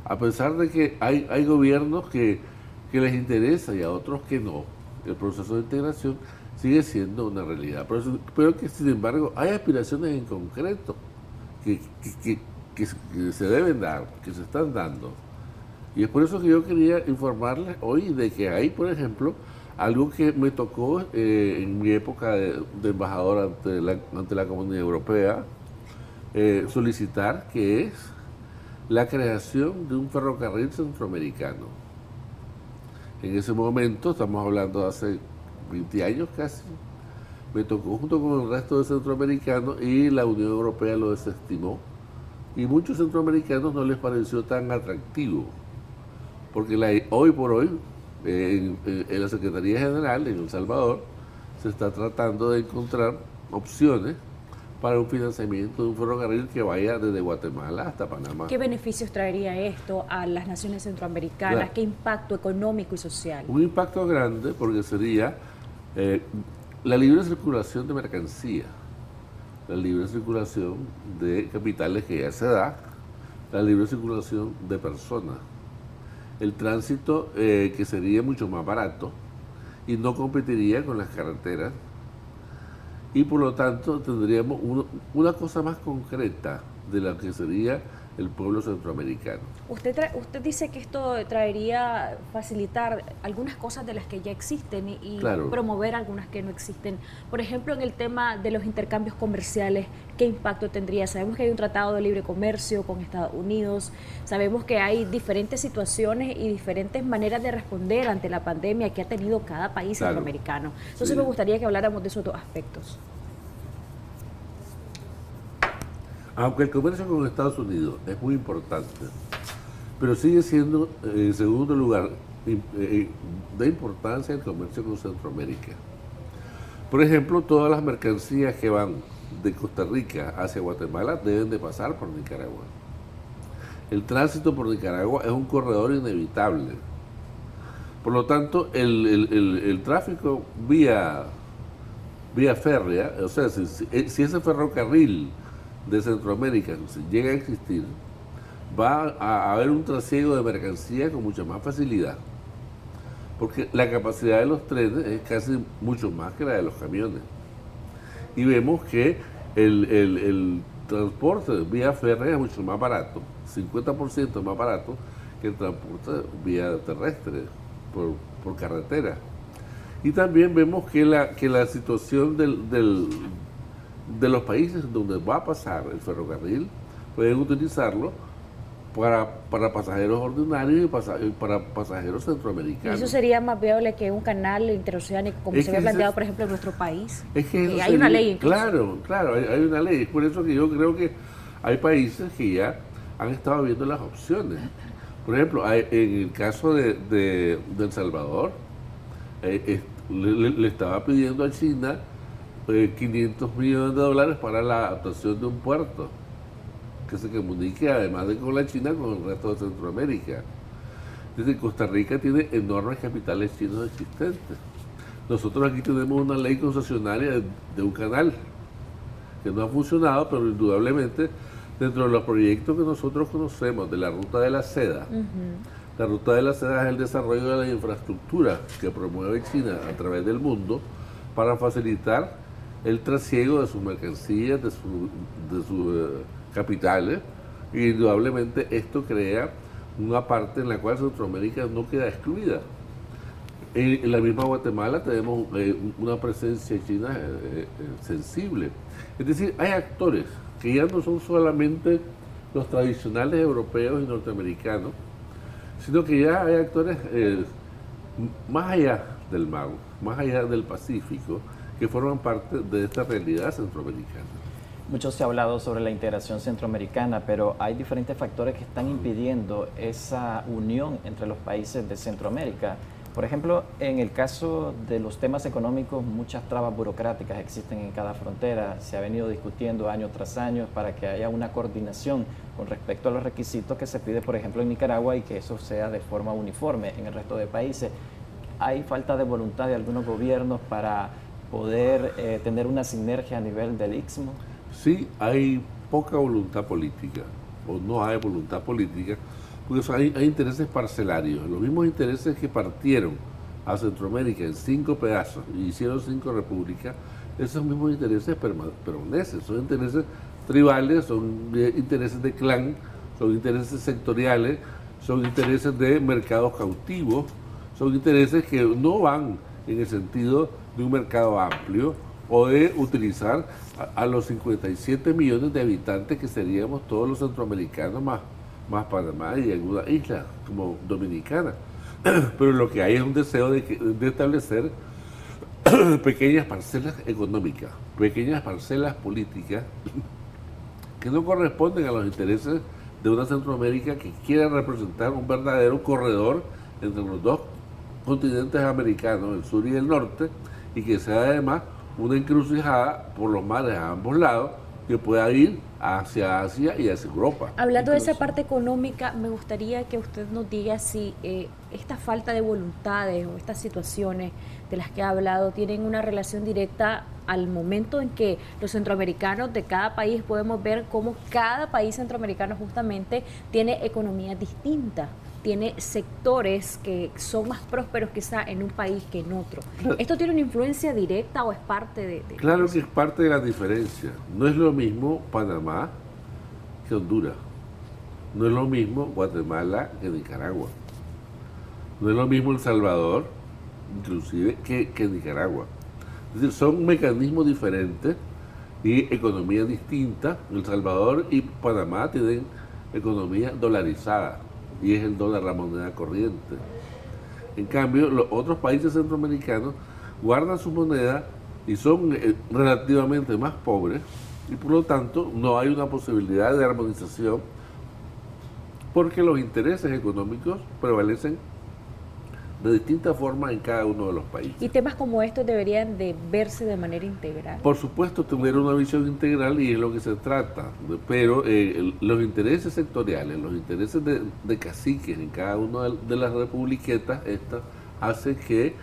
a pesar de que hay gobiernos que les interesa y a otros que no, el proceso de integración sigue siendo una realidad. Pero que sin embargo hay aspiraciones en concreto que se deben dar, que se están dando. Y es por eso que yo quería informarles hoy de que hay, por ejemplo, algo que me tocó en mi época de embajador ante la Comunidad Europea, solicitar, que es la creación de un ferrocarril centroamericano. En ese momento, estamos hablando de hace 20 años casi, me tocó junto con el resto de centroamericanos, y la Unión Europea lo desestimó, y muchos centroamericanos no les pareció tan atractivo, porque hoy por hoy, en la Secretaría General, en El Salvador, se está tratando de encontrar opciones para un financiamiento de un ferrocarril que vaya desde Guatemala hasta Panamá. ¿Qué beneficios traería esto a las naciones centroamericanas? Claro. ¿Qué impacto económico y social? Un impacto grande, porque sería la libre circulación de mercancías, la libre circulación de capitales, que ya se da, la libre circulación de personas, el tránsito que sería mucho más barato y no competiría con las carreteras, y por lo tanto tendríamos una cosa más concreta de lo que sería el pueblo centroamericano. Usted dice que esto traería facilitar algunas cosas de las que ya existen y claro, promover algunas que no existen. Por ejemplo, en el tema de los intercambios comerciales, ¿qué impacto tendría? Sabemos que hay un tratado de libre comercio con Estados Unidos, sabemos que hay diferentes situaciones y diferentes maneras de responder ante la pandemia que ha tenido cada país claro, centroamericano. Entonces sí, me gustaría que habláramos de esos dos aspectos. Aunque el comercio con Estados Unidos es muy importante, pero sigue siendo, en segundo lugar, de importancia el comercio con Centroamérica. Por ejemplo, todas las mercancías que van de Costa Rica hacia Guatemala deben de pasar por Nicaragua. El tránsito por Nicaragua es un corredor inevitable. Por lo tanto, el tráfico vía férrea, o sea, si ese ferrocarril de Centroamérica llega a existir, va a haber un trasiego de mercancía con mucha más facilidad, porque la capacidad de los trenes es casi mucho más que la de los camiones, y vemos que el transporte vía férrea es mucho más barato, 50% más barato que el transporte vía terrestre, por carretera. Y también vemos que la situación de los países donde va a pasar el ferrocarril, pueden utilizarlo para pasajeros ordinarios y para pasajeros centroamericanos. ¿Y eso sería más viable que un canal interoceánico como se había planteado, por ejemplo, en nuestro país? Es que hay una ley incluso. Claro, hay una ley. Es por eso que yo creo que hay países que ya han estado viendo las opciones. Por ejemplo, en el caso de El Salvador, le estaba pidiendo a China $500 millones para la adaptación de un puerto que se comunique, además de con la China, con el resto de Centroamérica. Desde Costa Rica tiene enormes capitales chinos existentes. Nosotros aquí tenemos una ley concesionaria de un canal que no ha funcionado, pero indudablemente dentro de los proyectos que nosotros conocemos de la Ruta de la Seda, la Ruta de la Seda es el desarrollo de la infraestructura que promueve China a través del mundo para facilitar el trasiego de sus mercancías, de sus capitales, y indudablemente esto crea una parte en la cual Centroamérica no queda excluida. En la misma Guatemala tenemos una presencia china sensible. Es decir, hay actores que ya no son solamente los tradicionales europeos y norteamericanos, sino que ya hay actores más allá del mar, más allá del Pacífico, que forman parte de esta realidad centroamericana. Mucho se ha hablado sobre la integración centroamericana, pero hay diferentes factores que están impidiendo esa unión entre los países de Centroamérica. Por ejemplo, en el caso de los temas económicos, muchas trabas burocráticas existen en cada frontera. Se ha venido discutiendo año tras año para que haya una coordinación con respecto a los requisitos que se pide, por ejemplo, en Nicaragua, y que eso sea de forma uniforme en el resto de países. ¿Hay falta de voluntad de algunos gobiernos para poder tener una sinergia a nivel del Istmo? Sí, hay poca voluntad política, o no hay voluntad política, porque hay intereses parcelarios, los mismos intereses que partieron a Centroamérica en 5 pedazos y hicieron 5 repúblicas, esos mismos intereses permanecen, son intereses tribales, son intereses de clan, son intereses sectoriales, son intereses de mercados cautivos, son intereses que no van en el sentido de un mercado amplio o de utilizar a los 57 millones de habitantes que seríamos todos los centroamericanos más Panamá y alguna isla como Dominicana. Pero lo que hay es un deseo de establecer pequeñas parcelas económicas, pequeñas parcelas políticas que no corresponden a los intereses de una Centroamérica que quiera representar un verdadero corredor entre los dos continentes americanos, el sur y el norte, y que sea además una encrucijada por los mares a ambos lados que pueda ir hacia Asia y hacia Europa. Hablando de esa parte económica, me gustaría que usted nos diga si esta falta de voluntades o estas situaciones de las que ha hablado tienen una relación directa al momento en que los centroamericanos de cada país podemos ver cómo cada país centroamericano justamente tiene economías distintas, tiene sectores que son más prósperos quizá en un país que en otro. Claro. ¿Esto tiene una influencia directa o es parte de Claro eso? que es parte de la diferencia. No es lo mismo Panamá que Honduras. No es lo mismo Guatemala que Nicaragua. No es lo mismo El Salvador, inclusive, que Nicaragua. Es decir, son mecanismos diferentes y economías distintas. El Salvador y Panamá tienen economía dolarizada y es el dólar la moneda corriente. En cambio, los otros países centroamericanos guardan su moneda y son relativamente más pobres y por lo tanto no hay una posibilidad de armonización porque los intereses económicos prevalecen de distintas formas en cada uno de los países. ¿Y temas como estos deberían de verse de manera integral? Por supuesto, tener una visión integral y es lo que se trata, pero los intereses sectoriales, los intereses de caciques en cada una de las republiquetas, hace que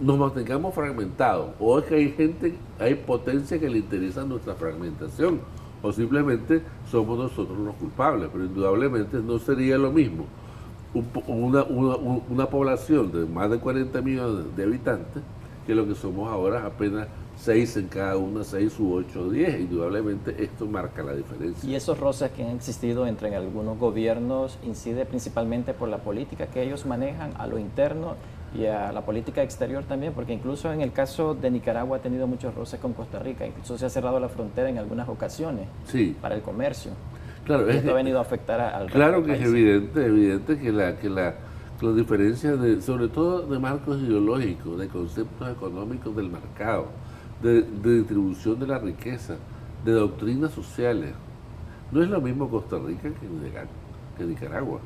nos mantengamos fragmentados, o es que hay potencia que le interesa nuestra fragmentación, o simplemente somos nosotros los culpables, pero indudablemente no sería lo mismo una población de más de 40 millones de habitantes que lo que somos ahora apenas 6 en cada una, 6 u 8 o 10. Indudablemente esto marca la diferencia. Y esos roces que han existido entre algunos gobiernos incide principalmente por la política que ellos manejan a lo interno y a la política exterior también, porque incluso en el caso de Nicaragua ha tenido muchos roces con Costa Rica, incluso se ha cerrado la frontera en algunas ocasiones para el comercio. Claro, esto ha venido a afectar al claro que es evidente que las diferencias, sobre todo de marcos ideológicos, de conceptos económicos del mercado, de distribución de la riqueza, de doctrinas sociales, no es lo mismo Costa Rica que Nicaragua.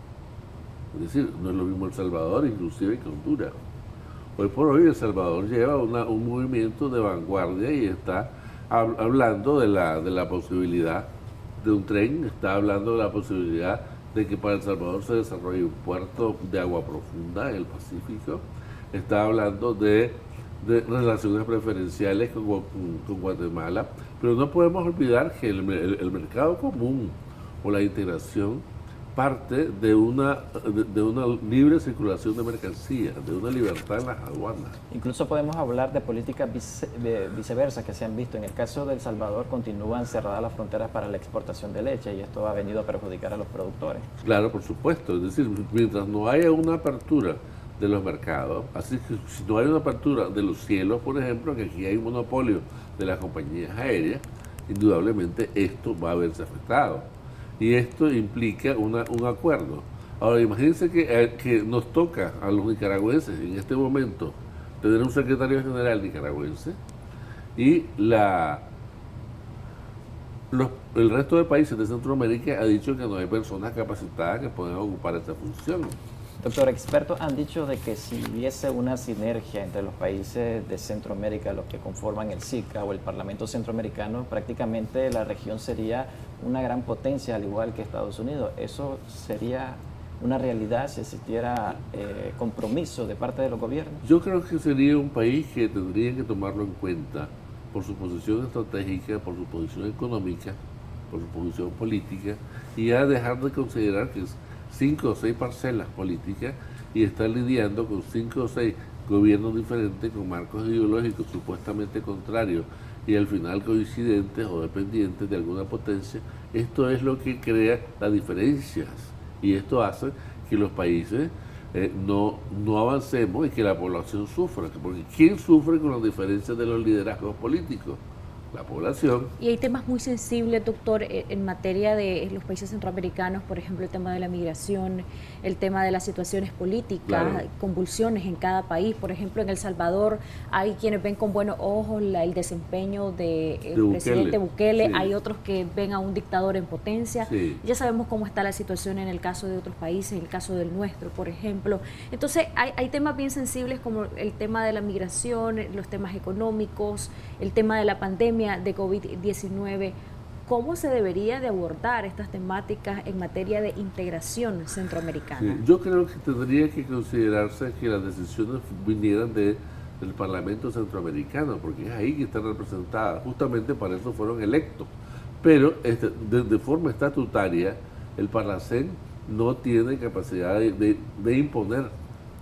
Es decir, no es lo mismo El Salvador, inclusive que Honduras. Hoy por hoy El Salvador lleva un movimiento de vanguardia y está hablando de la posibilidad de un tren, está hablando de la posibilidad de que para El Salvador se desarrolle un puerto de agua profunda en el Pacífico, está hablando de relaciones preferenciales con Guatemala, pero no podemos olvidar que el mercado común o la integración parte de una libre circulación de mercancías, de una libertad en las aduanas. Incluso podemos hablar de políticas viceversa que se han visto. En el caso de El Salvador continúan cerradas las fronteras para la exportación de leche y esto ha venido a perjudicar a los productores. Claro, por supuesto. Es decir, mientras no haya una apertura de los mercados, así que si no hay una apertura de los cielos, por ejemplo, que aquí hay un monopolio de las compañías aéreas, indudablemente esto va a verse afectado. Y esto implica un acuerdo. Ahora, imagínense que nos toca a los nicaragüenses en este momento tener un secretario general nicaragüense y el resto de países de Centroamérica ha dicho que no hay personas capacitadas que puedan ocupar esta función. Doctor, expertos han dicho de que si hubiese una sinergia entre los países de Centroamérica, los que conforman el SICA o el Parlamento Centroamericano, prácticamente la región sería una gran potencia, al igual que Estados Unidos. ¿Eso sería una realidad si existiera compromiso de parte de los gobiernos? Yo creo que sería un país que tendría que tomarlo en cuenta por su posición estratégica, por su posición económica, por su posición política, y ya dejar de considerar que es 5 o 6 parcelas políticas y estar lidiando con 5 o 6 gobiernos diferentes con marcos ideológicos supuestamente contrarios y al final coincidentes o dependientes de alguna potencia. Esto es lo que crea las diferencias y esto hace que los países no avancemos y que la población sufra, porque ¿quién sufre con las diferencias de los liderazgos políticos? La población. Y hay temas muy sensibles, doctor, en materia de los países centroamericanos, por ejemplo, el tema de la migración, el tema de las situaciones políticas, convulsiones en cada país. Por ejemplo, en El Salvador hay quienes ven con buenos ojos el desempeño del presidente Bukele, hay otros que ven a un dictador en potencia. Ya sabemos cómo está la situación en el caso de otros países, en el caso del nuestro, por ejemplo. Entonces, hay temas bien sensibles como el tema de la migración, los temas económicos, el tema de la pandemia de COVID-19. ¿Cómo se debería de abordar estas temáticas en materia de integración centroamericana? Yo creo que tendría que considerarse que las decisiones vinieran del Parlamento Centroamericano, porque es ahí que están representadas, justamente para eso fueron electos. Pero de forma estatutaria, el Parlacén no tiene capacidad de imponer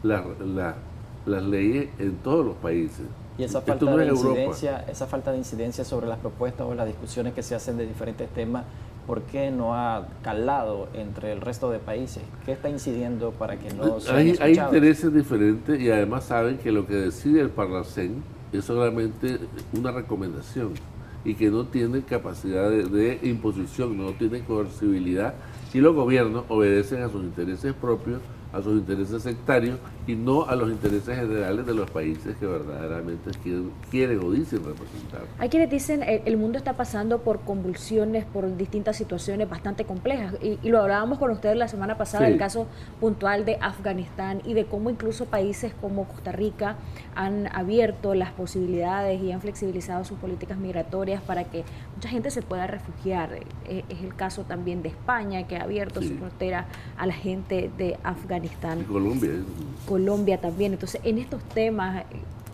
las leyes en todos los países. Y esa falta de incidencia sobre las propuestas o las discusiones que se hacen de diferentes temas ¿por qué no ha calado entre el resto de países? ¿Qué está incidiendo para que no sean Hay escuchados? intereses diferentes y además saben que lo que decide el Parlacén es solamente una recomendación y que no tiene capacidad de imposición, no tiene coercibilidad, y los gobiernos obedecen a sus intereses propios, a sus intereses sectarios y no a los intereses generales de los países que verdaderamente quieren o dicen representar. Hay quienes dicen el mundo está pasando por convulsiones, por distintas situaciones bastante complejas y lo hablábamos con ustedes la semana pasada, Sí. el caso puntual de Afganistán y de cómo incluso países como Costa Rica han abierto las posibilidades y han flexibilizado sus políticas migratorias para que mucha gente se pueda refugiar. Es el caso también de España, que ha abierto su frontera a la gente de Afganistán. Y Colombia. Colombia también. Entonces, en estos temas,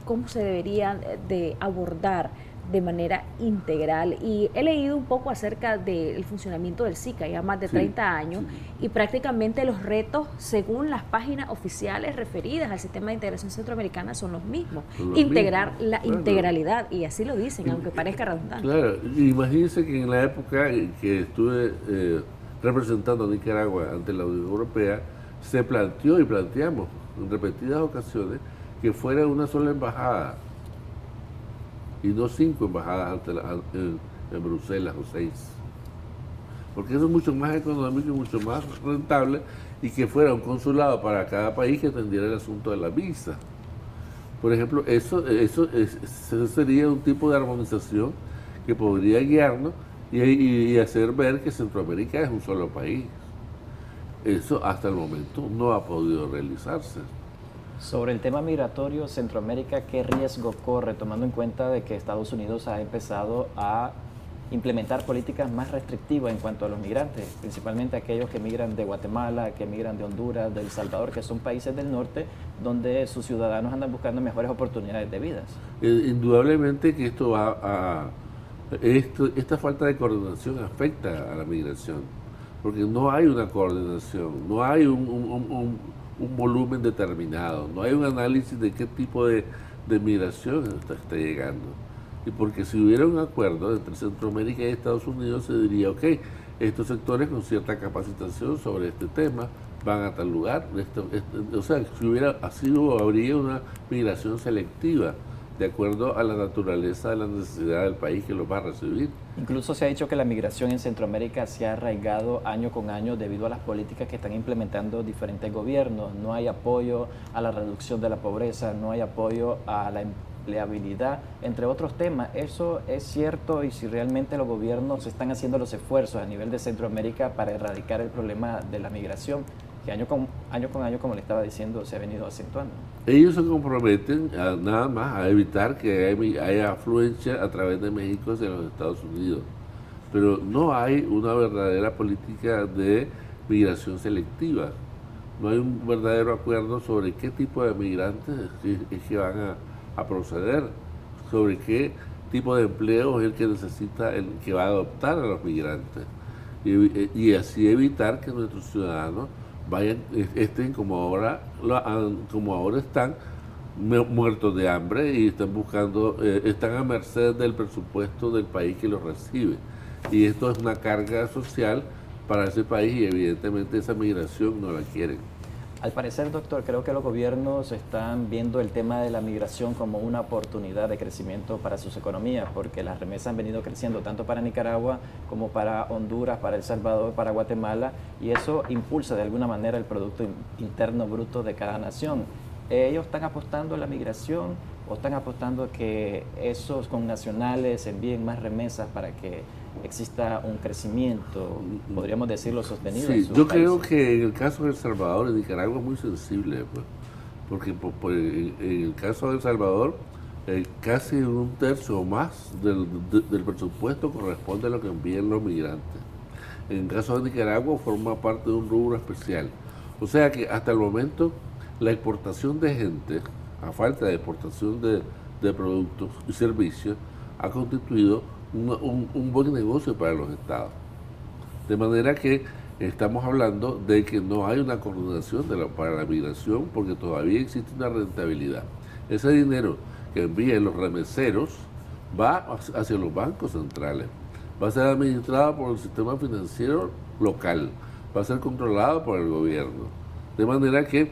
¿cómo se deberían de abordar de manera integral? Y he leído un poco acerca del funcionamiento del SICA, ya más de 30 años, y prácticamente los retos, según las páginas oficiales referidas al sistema de integración centroamericana, son los mismos. Integrar la integralidad, y así lo dicen, aunque parezca redundante. Claro, imagínense que en la época que estuve representando a Nicaragua ante la Unión Europea, se planteó y planteamos en repetidas ocasiones que fuera una sola embajada y no 5 embajadas en Bruselas o 6, porque eso es mucho más económico y mucho más rentable, y que fuera un consulado para cada país que atendiera el asunto de la visa. Por ejemplo, eso sería un tipo de armonización que podría guiarnos y hacer ver que Centroamérica es un solo país. Eso hasta el momento no ha podido realizarse. Sobre el tema migratorio, Centroamérica, ¿qué riesgo corre, tomando en cuenta de que Estados Unidos ha empezado a implementar políticas más restrictivas en cuanto a los migrantes, principalmente aquellos que migran de Guatemala, que migran de Honduras, de El Salvador, que son países del norte donde sus ciudadanos andan buscando mejores oportunidades de vida? Indudablemente que esta falta de coordinación afecta a la migración, porque no hay una coordinación, no hay un volumen determinado, no hay un análisis de qué tipo de migración está llegando. Y porque si hubiera un acuerdo entre Centroamérica y Estados Unidos, se diría, ok, estos sectores con cierta capacitación sobre este tema van a tal lugar. O sea, si hubiera habría una migración selectiva, de acuerdo a la naturaleza de la necesidad del país que los va a recibir. Incluso se ha dicho que la migración en Centroamérica se ha arraigado año con año debido a las políticas que están implementando diferentes gobiernos. No hay apoyo a la reducción de la pobreza, no hay apoyo a la empleabilidad, entre otros temas. ¿Eso es cierto? Y si realmente los gobiernos están haciendo los esfuerzos a nivel de Centroamérica para erradicar el problema de la migración, que año con año, como le estaba diciendo, se ha venido acentuando. Ellos se comprometen nada más a evitar que haya afluencia a través de México hacia los Estados Unidos, pero no hay una verdadera política de migración selectiva, no hay un verdadero acuerdo sobre qué tipo de migrantes es que van a proceder, sobre qué tipo de empleo es el que necesita, el que va a adoptar a los migrantes, y así evitar que nuestros ciudadanos estén como ahora están, muertos de hambre y están a merced del presupuesto del país que los recibe. Y esto es una carga social para ese país y evidentemente esa migración no la quieren. Al parecer, doctor, creo que los gobiernos están viendo el tema de la migración como una oportunidad de crecimiento para sus economías, porque las remesas han venido creciendo tanto para Nicaragua como para Honduras, para El Salvador, para Guatemala, y eso impulsa de alguna manera el Producto Interno Bruto de cada nación. ¿Ellos están apostando a la migración o están apostando a que esos connacionales envíen más remesas para que exista un crecimiento, podríamos decirlo, sostenido? Sí, yo creo que en el caso de El Salvador y Nicaragua es muy sensible, porque en el caso de El Salvador casi 1/3 o más del presupuesto corresponde a lo que envían los migrantes. En el caso de Nicaragua forma parte de un rubro especial. O sea que hasta el momento la exportación de gente, a falta de exportación de productos y servicios, ha constituido un buen negocio para los estados. De manera que estamos hablando de que no hay una coordinación para la migración, porque todavía existe una rentabilidad. Ese dinero que envían los remeseros va hacia los bancos centrales. va a ser administrada por el sistema financiero local, va a ser controlada por el gobierno. De manera que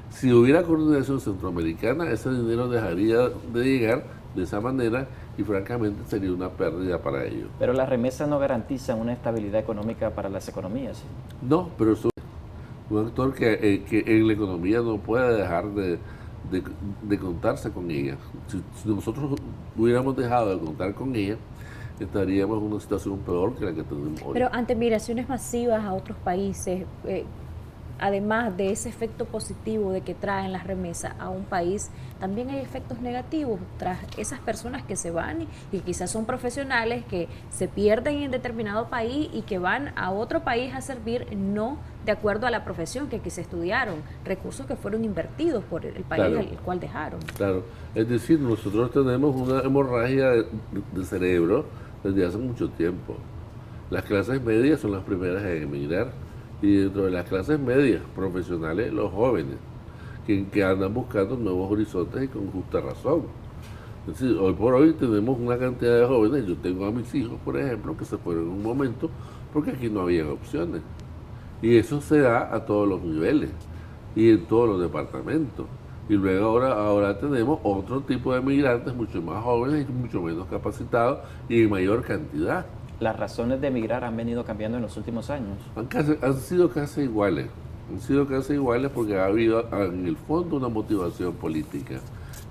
si hubiera coordinación centroamericana, ese dinero dejaría de llegar de esa manera y francamente sería una pérdida para ellos. Pero las remesas no garantizan una estabilidad económica para las economías. ¿Sí? No, pero es un actor que en la economía no puede dejar de contarse con ella. Si nosotros hubiéramos dejado de contar con ella, estaríamos en una situación peor que la que tenemos hoy. Pero ante migraciones masivas a otros países, además de ese efecto positivo de que traen las remesas a un país, también hay efectos negativos tras esas personas que se van y quizás son profesionales que se pierden en determinado país y que van a otro país a servir no de acuerdo a la profesión que se estudiaron, recursos que fueron invertidos por el país al cual dejaron. Claro, es decir, nosotros tenemos una hemorragia de cerebro desde hace mucho tiempo. Las clases medias son las primeras en emigrar y dentro de las clases medias profesionales, los jóvenes que andan buscando nuevos horizontes y con justa razón. Es decir, hoy por hoy tenemos una cantidad de jóvenes, yo tengo a mis hijos, por ejemplo, que se fueron en un momento porque aquí no había opciones. Y eso se da a todos los niveles y en todos los departamentos. Y luego ahora tenemos otro tipo de migrantes mucho más jóvenes y mucho menos capacitados y en mayor cantidad. ¿Las razones de emigrar han venido cambiando en los últimos años? Han sido casi iguales. Han sido casi iguales porque ha habido en el fondo una motivación política.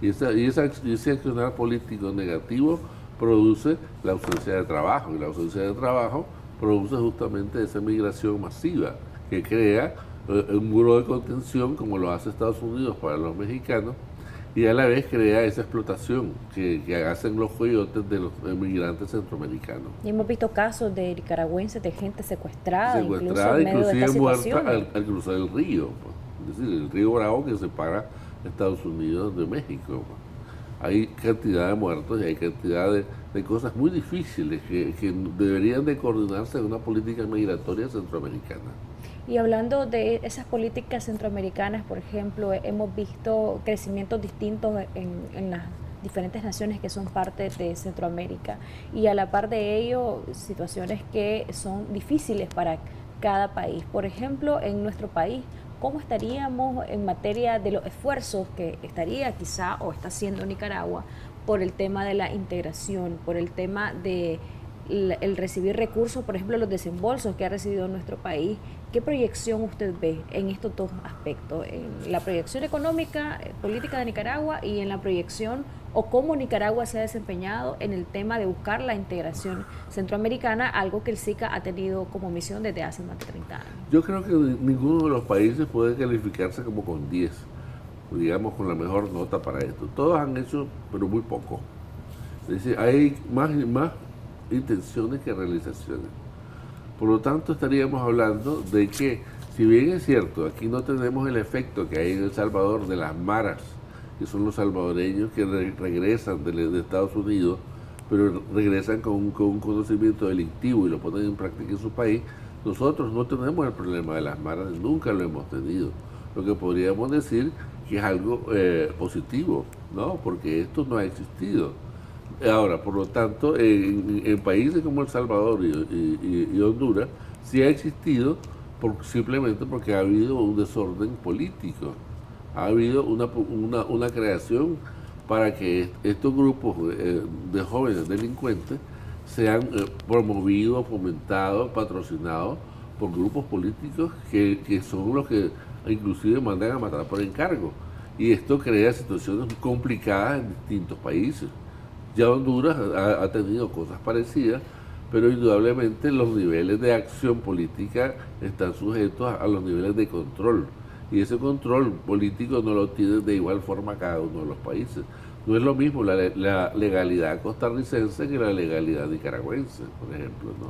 Y ese accionar político negativo produce la ausencia de trabajo. Y la ausencia de trabajo produce justamente esa migración masiva que crea un muro de contención como lo hace Estados Unidos para los mexicanos y a la vez crea esa explotación que hacen los coyotes de los emigrantes centroamericanos. Y hemos visto casos de nicaragüenses, de gente secuestrada inclusive muerta al cruzar el río, es decir, el río Bravo que separa Estados Unidos de México. Hay cantidad de muertos y hay cantidad de cosas muy difíciles que deberían de coordinarse en una política migratoria centroamericana. Y hablando de esas políticas centroamericanas, por ejemplo, hemos visto crecimientos distintos en las diferentes naciones que son parte de Centroamérica y a la par de ello situaciones que son difíciles para cada país. Por ejemplo, en nuestro país, ¿cómo estaríamos en materia de los esfuerzos que estaría quizá o está haciendo Nicaragua por el tema de la integración, por el tema de el recibir recursos, por ejemplo, los desembolsos que ha recibido nuestro país? ¿Qué proyección usted ve en estos dos aspectos? En la proyección económica, política de Nicaragua y en la proyección o cómo Nicaragua se ha desempeñado en el tema de buscar la integración centroamericana, algo que el SICA ha tenido como misión desde hace más de 30 años. Yo creo que ninguno de los países puede calificarse como con 10, digamos con la mejor nota para esto. Todos han hecho, pero muy poco. Es decir, hay más intenciones que realizaciones. Por lo tanto, estaríamos hablando de que, si bien es cierto, aquí no tenemos el efecto que hay en El Salvador de las maras, que son los salvadoreños que regresan de Estados Unidos, pero regresan con un conocimiento delictivo y lo ponen en práctica en su país, nosotros no tenemos el problema de las maras, nunca lo hemos tenido. Lo que podríamos decir que es algo positivo, ¿no? Porque esto no ha existido. Ahora, por lo tanto, en países como El Salvador y Honduras, sí ha existido simplemente porque ha habido un desorden político, ha habido una creación para que estos grupos de jóvenes delincuentes sean promovidos, fomentados, patrocinados por grupos políticos que son los que inclusive mandan a matar por encargo. Y esto crea situaciones complicadas en distintos países. Ya Honduras ha tenido cosas parecidas, pero indudablemente los niveles de acción política están sujetos a los niveles de control. Y ese control político no lo tiene de igual forma cada uno de los países. No es lo mismo la legalidad costarricense que la legalidad nicaragüense, por ejemplo, ¿no?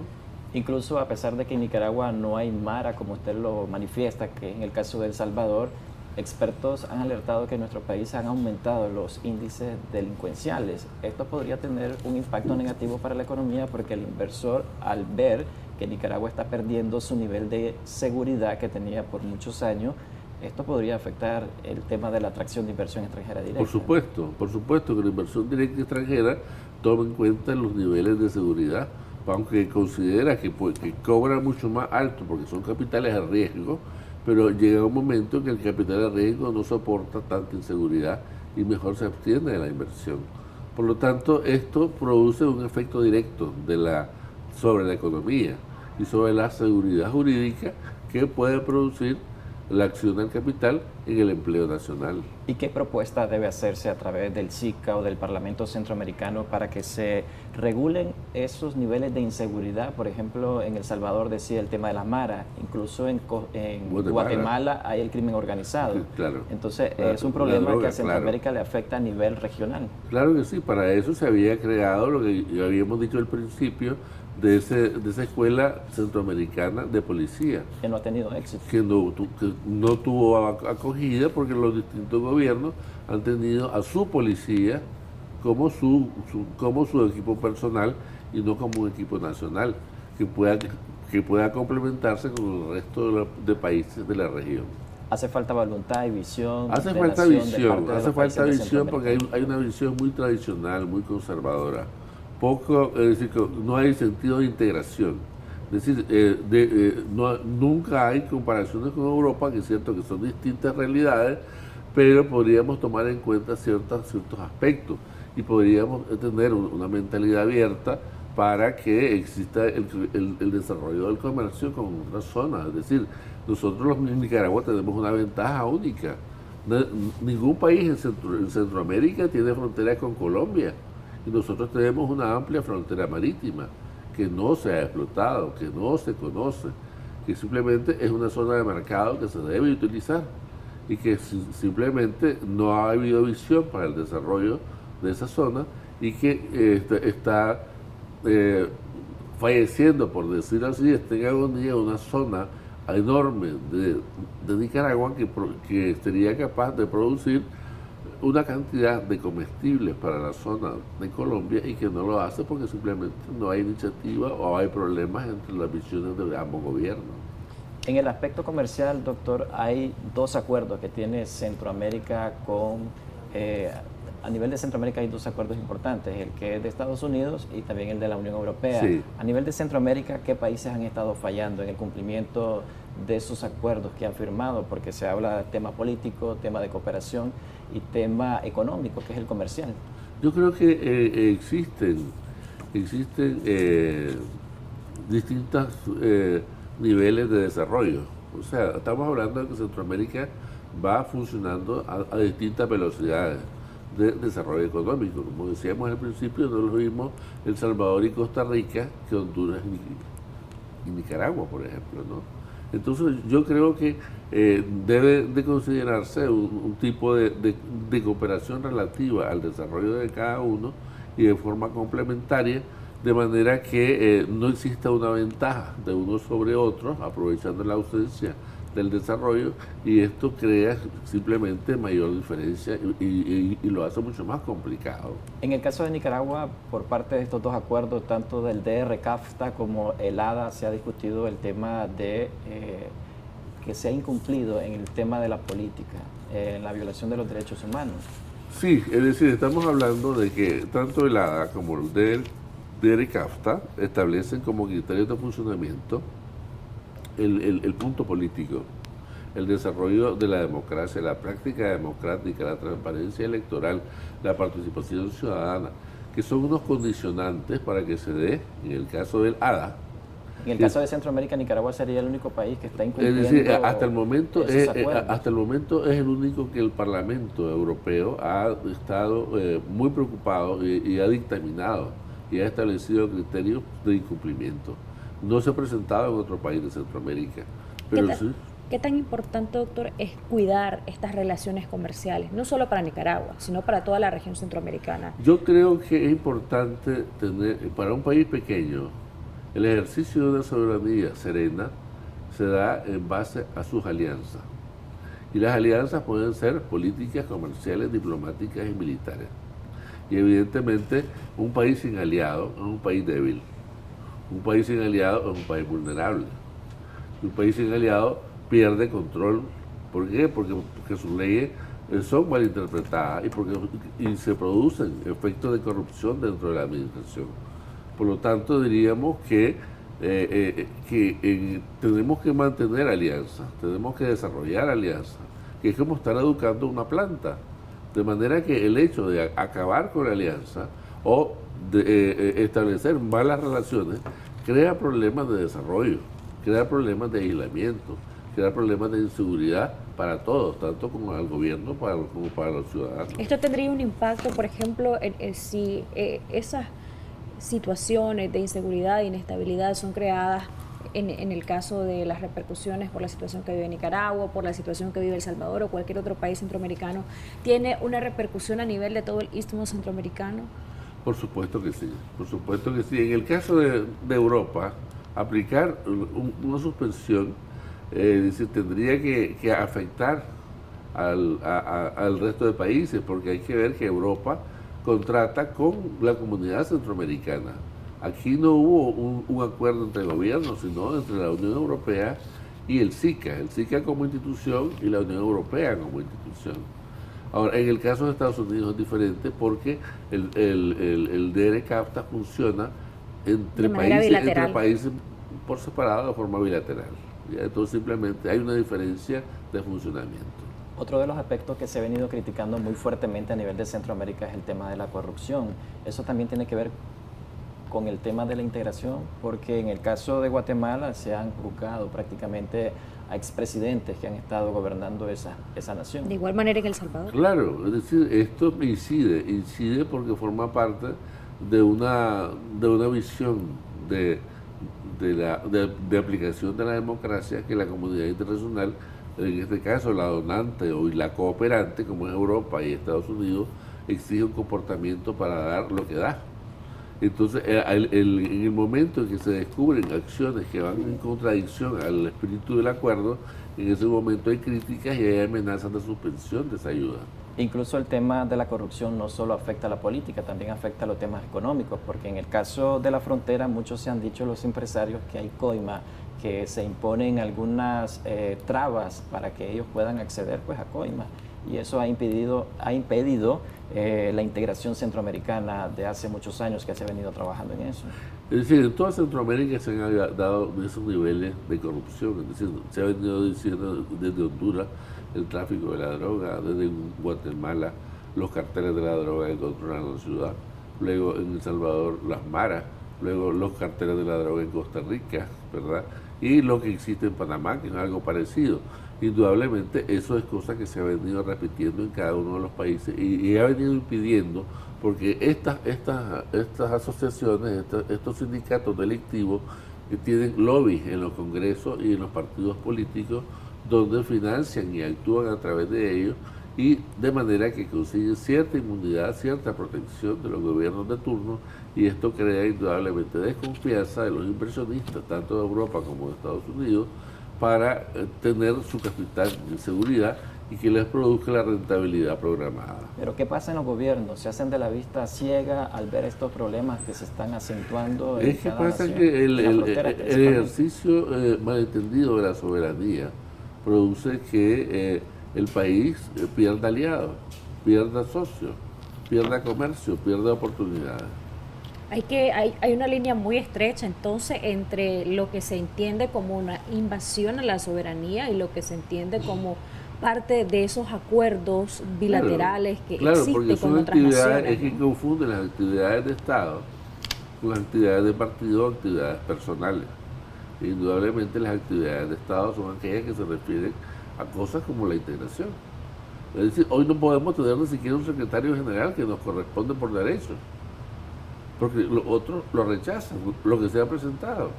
Incluso a pesar de que en Nicaragua no hay mara, como usted lo manifiesta, que en el caso de El Salvador, expertos han alertado que en nuestro país han aumentado los índices delincuenciales. Esto podría tener un impacto negativo para la economía porque el inversor, al ver que Nicaragua está perdiendo su nivel de seguridad que tenía por muchos años, esto podría afectar el tema de la atracción de inversión extranjera directa. Por supuesto que la inversión directa extranjera toma en cuenta los niveles de seguridad, aunque considera que cobran mucho más alto porque son capitales de riesgo, pero llega un momento en que el capital de riesgo no soporta tanta inseguridad y mejor se abstiene de la inversión. Por lo tanto, esto produce un efecto directo sobre la economía y sobre la seguridad jurídica que puede producir la acción del capital en el empleo nacional. ¿Y qué propuesta debe hacerse a través del SICA o del Parlamento Centroamericano para que se regulen esos niveles de inseguridad? Por ejemplo, en El Salvador decía el tema de las maras, incluso en Guatemala hay el crimen organizado. Claro. Entonces es un problema que a Centroamérica le afecta a nivel regional. Claro que sí, para eso se había creado lo que habíamos dicho al principio, de esa escuela centroamericana de policía. Que no ha tenido éxito. Que no tuvo acogida porque los distintos gobiernos han tenido a su policía como su equipo personal y no como un equipo nacional que pueda complementarse con el resto de países de la región. ¿Hace falta voluntad y visión? Hace falta visión porque hay una visión muy tradicional, muy conservadora. Es decir, no hay sentido de integración. Es decir, nunca hay comparaciones con Europa, que es cierto que son distintas realidades, pero podríamos tomar en cuenta ciertos aspectos y podríamos tener una mentalidad abierta para que exista el desarrollo del comercio con otras zonas. Es decir, nosotros en Nicaragua tenemos una ventaja única. Ningún país en Centroamérica tiene frontera con Colombia. Y nosotros tenemos una amplia frontera marítima que no se ha explotado, que no se conoce, que simplemente es una zona de mercado que se debe utilizar y que simplemente no ha habido visión para el desarrollo de esa zona y que está falleciendo, por decir así, está en agonía una zona enorme de Nicaragua que sería capaz de producir una cantidad de comestibles para la zona de Colombia y que no lo hace porque simplemente no hay iniciativa o hay problemas entre las visiones de ambos gobiernos. En el aspecto comercial, doctor, hay dos acuerdos que tiene Centroamérica a nivel de Centroamérica hay dos acuerdos importantes, el que es de Estados Unidos y también el de la Unión Europea. Sí. A nivel de Centroamérica, ¿qué países han estado fallando en el cumplimiento de esos acuerdos que han firmado? Porque se habla de tema político, tema de cooperación y tema económico, que es el comercial. Yo creo que existen distintos niveles de desarrollo. O sea, estamos hablando de que Centroamérica va funcionando a distintas velocidades de desarrollo económico. Como decíamos al principio, no es lo mismo El Salvador y Costa Rica que Honduras y Nicaragua, por ejemplo, ¿no? Entonces yo creo que debe de considerarse un tipo de cooperación relativa al desarrollo de cada uno y de forma complementaria, de manera que no exista una ventaja de unos sobre otros, aprovechando la ausencia del desarrollo, y esto crea simplemente mayor diferencia y lo hace mucho más complicado. En el caso de Nicaragua, por parte de estos dos acuerdos, tanto del DR-CAFTA como el ADA, se ha discutido el tema de que se ha incumplido en el tema de la política, en la violación de los derechos humanos. Sí, es decir, estamos hablando de que tanto el ADA como el DR-CAFTA establecen como criterios de funcionamiento el punto político, el desarrollo de la democracia, la práctica democrática, la transparencia electoral, la participación ciudadana, que son unos condicionantes para que se dé, en el caso del ADA. En el caso de Centroamérica, Nicaragua sería el único país que está incumpliendo. Es decir, hasta el momento es el único que el Parlamento Europeo ha estado muy preocupado y ha dictaminado y ha establecido criterios de incumplimiento. No se ha presentado en otro país de Centroamérica. Pero ¿Qué tan importante, doctor, es cuidar estas relaciones comerciales, no solo para Nicaragua, sino para toda la región centroamericana? Yo creo que es importante tener, para un país pequeño, el ejercicio de una soberanía serena se da en base a sus alianzas. Y las alianzas pueden ser políticas, comerciales, diplomáticas y militares. Y evidentemente un país sin aliado es un país débil. Un país sin aliado es un país vulnerable. Un país sin aliado pierde control. ¿Por qué? Porque sus leyes son mal interpretadas y se producen efectos de corrupción dentro de la administración. Por lo tanto, diríamos que tenemos que mantener alianzas, tenemos que desarrollar alianzas, que es como estar educando una planta. De manera que el hecho de acabar con la alianza o de establecer malas relaciones crea problemas de desarrollo, crea problemas de aislamiento, crea problemas de inseguridad para todos, tanto como al gobierno como para los ciudadanos. ¿Esto tendría un impacto, por ejemplo, si esas situaciones de inseguridad e inestabilidad son creadas en el caso de las repercusiones por la situación que vive Nicaragua, por la situación que vive El Salvador o cualquier otro país centroamericano, tiene una repercusión a nivel de todo el istmo centroamericano? Por supuesto que sí, por supuesto que sí. En el caso de Europa, aplicar una suspensión tendría que afectar al resto de países, porque hay que ver que Europa contrata con la comunidad centroamericana. Aquí no hubo un acuerdo entre gobiernos, sino entre la Unión Europea y el SICA como institución y la Unión Europea como institución. Ahora, en el caso de Estados Unidos es diferente porque el DRCAFTA funciona entre países por separado de forma bilateral. ¿Ya? Entonces simplemente hay una diferencia de funcionamiento. Otro de los aspectos que se ha venido criticando muy fuertemente a nivel de Centroamérica es el tema de la corrupción. Eso también tiene que ver con el tema de la integración, porque en el caso de Guatemala se han juzgado prácticamente a expresidentes que han estado gobernando esa nación. De igual manera en El Salvador. Claro, es decir, esto incide porque forma parte de una visión de aplicación de la democracia que la comunidad internacional, en este caso la donante o la cooperante, como es Europa y Estados Unidos, exige un comportamiento para dar lo que da. Entonces, en el momento en que se descubren acciones que van en contradicción al espíritu del acuerdo, en ese momento hay críticas y hay amenazas de suspensión de esa ayuda. Incluso el tema de la corrupción no solo afecta a la política, también afecta a los temas económicos, porque en el caso de la frontera muchos se han dicho los empresarios que hay coima, que se imponen algunas trabas para que ellos puedan acceder pues a coima, y eso ha impedido la integración centroamericana de hace muchos años que se ha venido trabajando en eso. Es decir, en toda Centroamérica se han dado esos niveles de corrupción, es decir, se ha venido diciendo desde Honduras el tráfico de la droga, desde Guatemala los carteles de la droga que controlan la ciudad, luego en El Salvador las maras, luego los carteles de la droga en Costa Rica, ¿verdad? Y lo que existe en Panamá, que es algo parecido. Indudablemente eso es cosa que se ha venido repitiendo en cada uno de los países y ha venido impidiendo, porque estas asociaciones, estos sindicatos delictivos tienen lobbies en los congresos y en los partidos políticos donde financian y actúan a través de ellos, y de manera que consiguen cierta inmunidad, cierta protección de los gobiernos de turno, y esto crea indudablemente desconfianza de los inversionistas, tanto de Europa como de Estados Unidos, para tener su capital en seguridad y que les produzca la rentabilidad programada. Pero ¿qué pasa en los gobiernos? ¿Se hacen de la vista ciega al ver estos problemas que se están acentuando en cada nación? Es que pasa que el ejercicio malentendido de la soberanía produce que el país pierda aliados, pierda socios, pierda comercio, pierda oportunidades. Hay una línea muy estrecha entonces entre lo que se entiende como una invasión a la soberanía y lo que se entiende como parte de esos acuerdos bilaterales que existen con otras naciones. Es que confunden las actividades de Estado con las actividades de partido o actividades personales. Indudablemente las actividades de Estado son aquellas que se refieren a cosas como la integración. Es decir, hoy no podemos tener ni siquiera un secretario general que nos corresponde por derecho, porque los otros lo rechazan, lo que se ha presentado.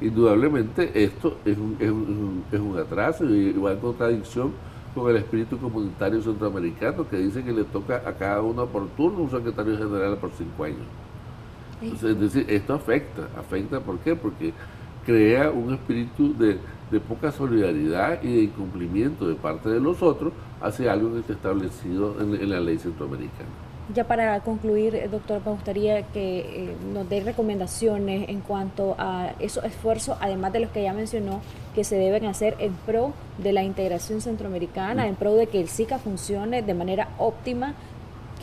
Indudablemente esto es un atraso y va en contradicción con el espíritu comunitario centroamericano, que dice que le toca a cada uno por turno un secretario general por 5 años. Entonces, es decir, esto afecta, ¿por qué? Porque crea un espíritu de poca solidaridad y de incumplimiento de parte de los otros hacia algo que está establecido en la ley centroamericana. Ya para concluir, doctor, me gustaría que nos dé recomendaciones en cuanto a esos esfuerzos, además de los que ya mencionó, que se deben hacer en pro de la integración centroamericana, en pro de que el SICA funcione de manera óptima.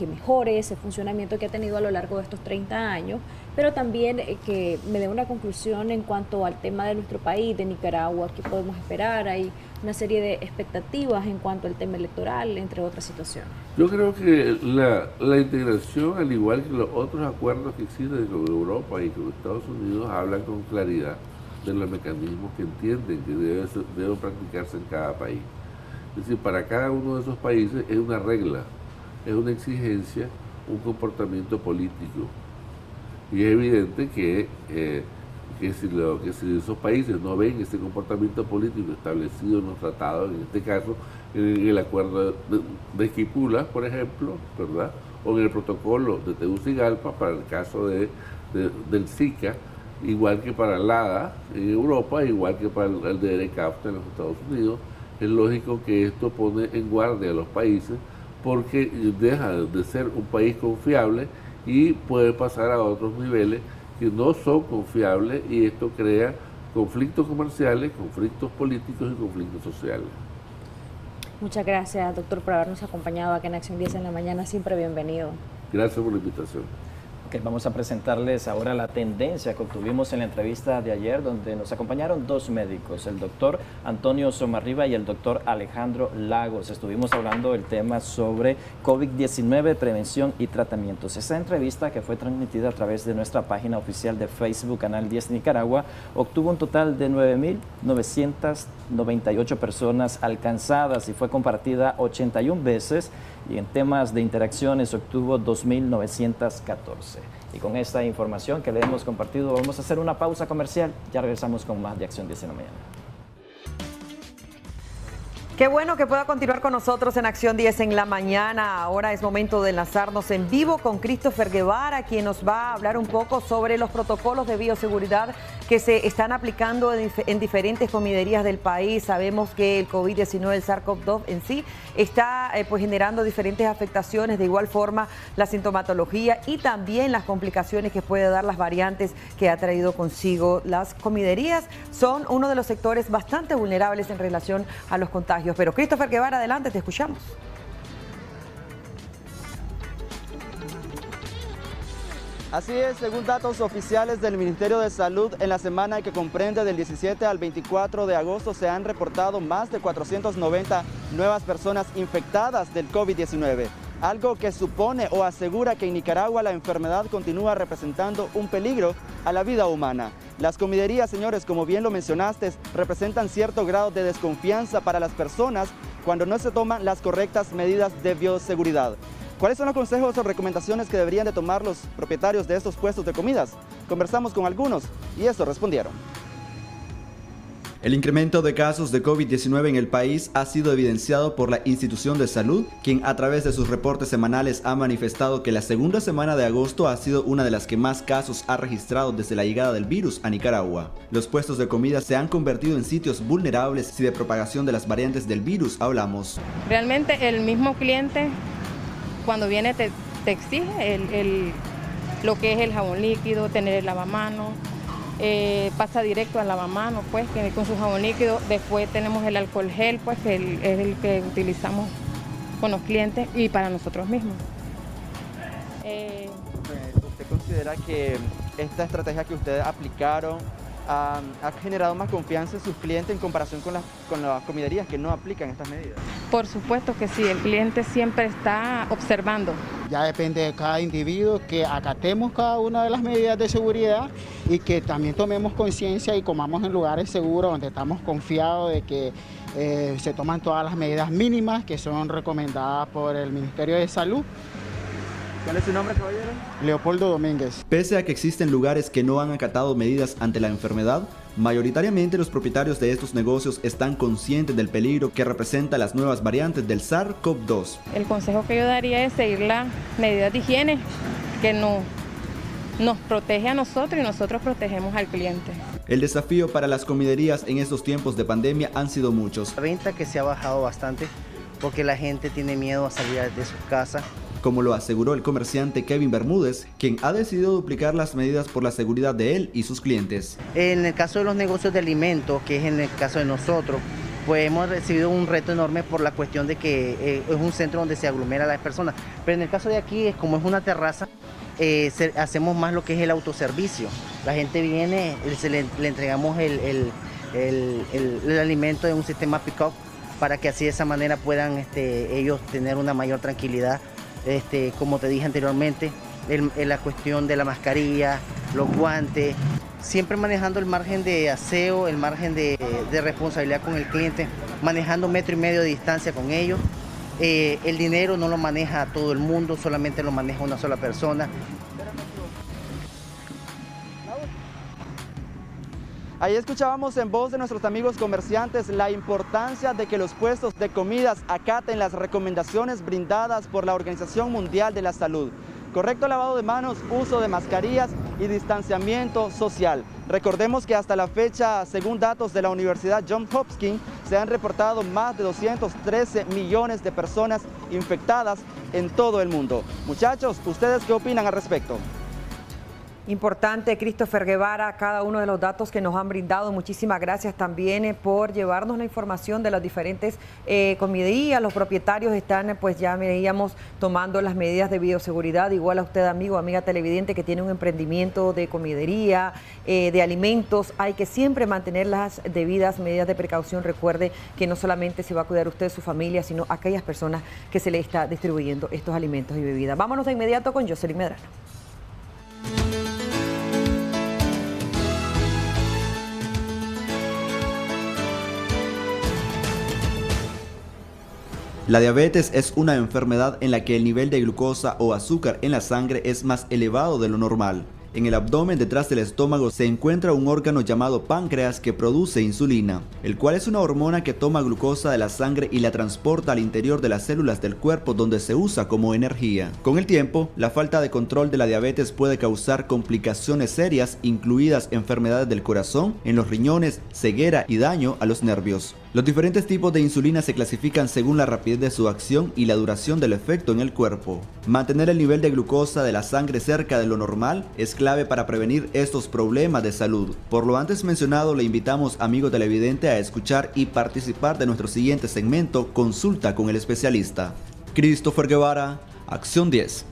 que mejore ese funcionamiento que ha tenido a lo largo de estos 30 años, pero también que me dé una conclusión en cuanto al tema de nuestro país, de Nicaragua, qué podemos esperar. Hay una serie de expectativas en cuanto al tema electoral, entre otras situaciones. Yo creo que la integración, al igual que los otros acuerdos que existen con Europa y con Estados Unidos, hablan con claridad de los mecanismos que entienden que deben practicarse en cada país. Es decir, para cada uno de esos países es una regla, es una exigencia, un comportamiento político. Y es evidente que si esos países no ven ese comportamiento político establecido en los tratados, en este caso en el acuerdo de Esquipulas, por ejemplo, ¿verdad?, o en el protocolo de Tegucigalpa para el caso del Zika, igual que para el ADA en Europa, igual que para el DRCAFTA en los Estados Unidos, es lógico que esto pone en guardia a los países porque deja de ser un país confiable y puede pasar a otros niveles que no son confiables, y esto crea conflictos comerciales, conflictos políticos y conflictos sociales. Muchas gracias, doctor, por habernos acompañado aquí en Acción 10 en la mañana. Siempre bienvenido. Gracias por la invitación. Okay, vamos a presentarles ahora la tendencia que obtuvimos en la entrevista de ayer, donde nos acompañaron dos médicos, el doctor Antonio Somarriba y el doctor Alejandro Lagos. Estuvimos hablando del tema sobre COVID-19, prevención y tratamientos. Esta entrevista, que fue transmitida a través de nuestra página oficial de Facebook, Canal 10 Nicaragua, obtuvo un total de 9.998 personas alcanzadas y fue compartida 81 veces, y en temas de interacciones obtuvo 2.914. Y con esta información que le hemos compartido vamos a hacer una pausa comercial. Ya regresamos con más de Acción 10 en la mañana. Qué bueno que pueda continuar con nosotros en Acción 10 en la mañana. Ahora es momento de enlazarnos en vivo con Christopher Guevara, quien nos va a hablar un poco sobre los protocolos de bioseguridad que se están aplicando en diferentes comiderías del país. Sabemos que el COVID-19, el SARS-CoV-2 en sí, está generando diferentes afectaciones. De igual forma, la sintomatología y también las complicaciones que puede dar las variantes que ha traído consigo. Las comiderías son uno de los sectores bastante vulnerables en relación a los contagios. Pero Christopher Guevara, adelante, te escuchamos. Así es, según datos oficiales del Ministerio de Salud, en la semana que comprende del 17 al 24 de agosto se han reportado más de 490 nuevas personas infectadas del COVID-19, algo que supone o asegura que en Nicaragua la enfermedad continúa representando un peligro a la vida humana. Las comiderías, señores, como bien lo mencionaste, representan cierto grado de desconfianza para las personas cuando no se toman las correctas medidas de bioseguridad. ¿Cuáles son los consejos o recomendaciones que deberían de tomar los propietarios de estos puestos de comidas? Conversamos con algunos y esto respondieron. El incremento de casos de COVID-19 en el país ha sido evidenciado por la institución de salud, quien a través de sus reportes semanales ha manifestado que la segunda semana de agosto ha sido una de las que más casos ha registrado desde la llegada del virus a Nicaragua. Los puestos de comida se han convertido en sitios vulnerables si de propagación de las variantes del virus hablamos. Realmente el mismo cliente cuando viene te exige lo que es el jabón líquido, tener el lavamanos. Pasa directo al lavamanos, pues, que con su jabón líquido. Después tenemos el alcohol gel, pues, que es el que utilizamos con los clientes y para nosotros mismos. ¿Usted considera que esta estrategia que ustedes aplicaron ha generado más confianza en sus clientes en comparación con las comiderías que no aplican estas medidas? Por supuesto que sí, el cliente siempre está observando. Ya depende de cada individuo que acatemos cada una de las medidas de seguridad y que también tomemos conciencia y comamos en lugares seguros donde estamos confiados de que se toman todas las medidas mínimas que son recomendadas por el Ministerio de Salud. ¿Cuál es su nombre, caballero? Leopoldo Domínguez. Pese a que existen lugares que no han acatado medidas ante la enfermedad, mayoritariamente los propietarios de estos negocios están conscientes del peligro que representa las nuevas variantes del SARS-CoV-2. El consejo que yo daría es seguir las medidas de higiene que nos protege a nosotros y nosotros protegemos al cliente. El desafío para las comiderías en estos tiempos de pandemia han sido muchos. La venta que se ha bajado bastante porque la gente tiene miedo a salir de sus casas. Como lo aseguró el comerciante Kevin Bermúdez, quien ha decidido duplicar las medidas por la seguridad de él y sus clientes. En el caso de los negocios de alimentos, que es en el caso de nosotros, pues hemos recibido un reto enorme por la cuestión de que es un centro donde se aglomeran las personas. Pero en el caso de aquí, como es una terraza, hacemos más lo que es el autoservicio. La gente viene, le entregamos el alimento en un sistema pick-up para que así de esa manera puedan ellos tener una mayor tranquilidad. Como te dije anteriormente, la cuestión de la mascarilla, los guantes, siempre manejando el margen de aseo, el margen de responsabilidad con el cliente, manejando 1,5 metros de distancia con ellos. El dinero no lo maneja todo el mundo, solamente lo maneja una sola persona. Ahí escuchábamos en voz de nuestros amigos comerciantes la importancia de que los puestos de comidas acaten las recomendaciones brindadas por la Organización Mundial de la Salud. Correcto lavado de manos, uso de mascarillas y distanciamiento social. Recordemos que hasta la fecha, según datos de la Universidad Johns Hopkins, se han reportado más de 213 millones de personas infectadas en todo el mundo. Muchachos, ¿ustedes qué opinan al respecto? Importante, Christopher Guevara, cada uno de los datos que nos han brindado. Muchísimas gracias también por llevarnos la información de las diferentes comiderías. Los propietarios están, pues ya veíamos, tomando las medidas de bioseguridad. Igual a usted, amigo, amiga televidente, que tiene un emprendimiento de comidería, de alimentos. Hay que siempre mantener las debidas medidas de precaución. Recuerde que no solamente se va a cuidar usted, su familia, sino a aquellas personas que se le está distribuyendo estos alimentos y bebidas. Vámonos de inmediato con Jocelyn Medrano. La diabetes es una enfermedad en la que el nivel de glucosa o azúcar en la sangre es más elevado de lo normal. En el abdomen, detrás del estómago, se encuentra un órgano llamado páncreas que produce insulina, el cual es una hormona que toma glucosa de la sangre y la transporta al interior de las células del cuerpo, donde se usa como energía. Con el tiempo, la falta de control de la diabetes puede causar complicaciones serias, incluidas enfermedades del corazón, en los riñones, ceguera y daño a los nervios. Los diferentes tipos de insulina se clasifican según la rapidez de su acción y la duración del efecto en el cuerpo. Mantener el nivel de glucosa de la sangre cerca de lo normal es clave para prevenir estos problemas de salud. Por lo antes mencionado, le invitamos, amigo televidente, a escuchar y participar de nuestro siguiente segmento, Consulta con el especialista. Christopher Guevara, Acción 10.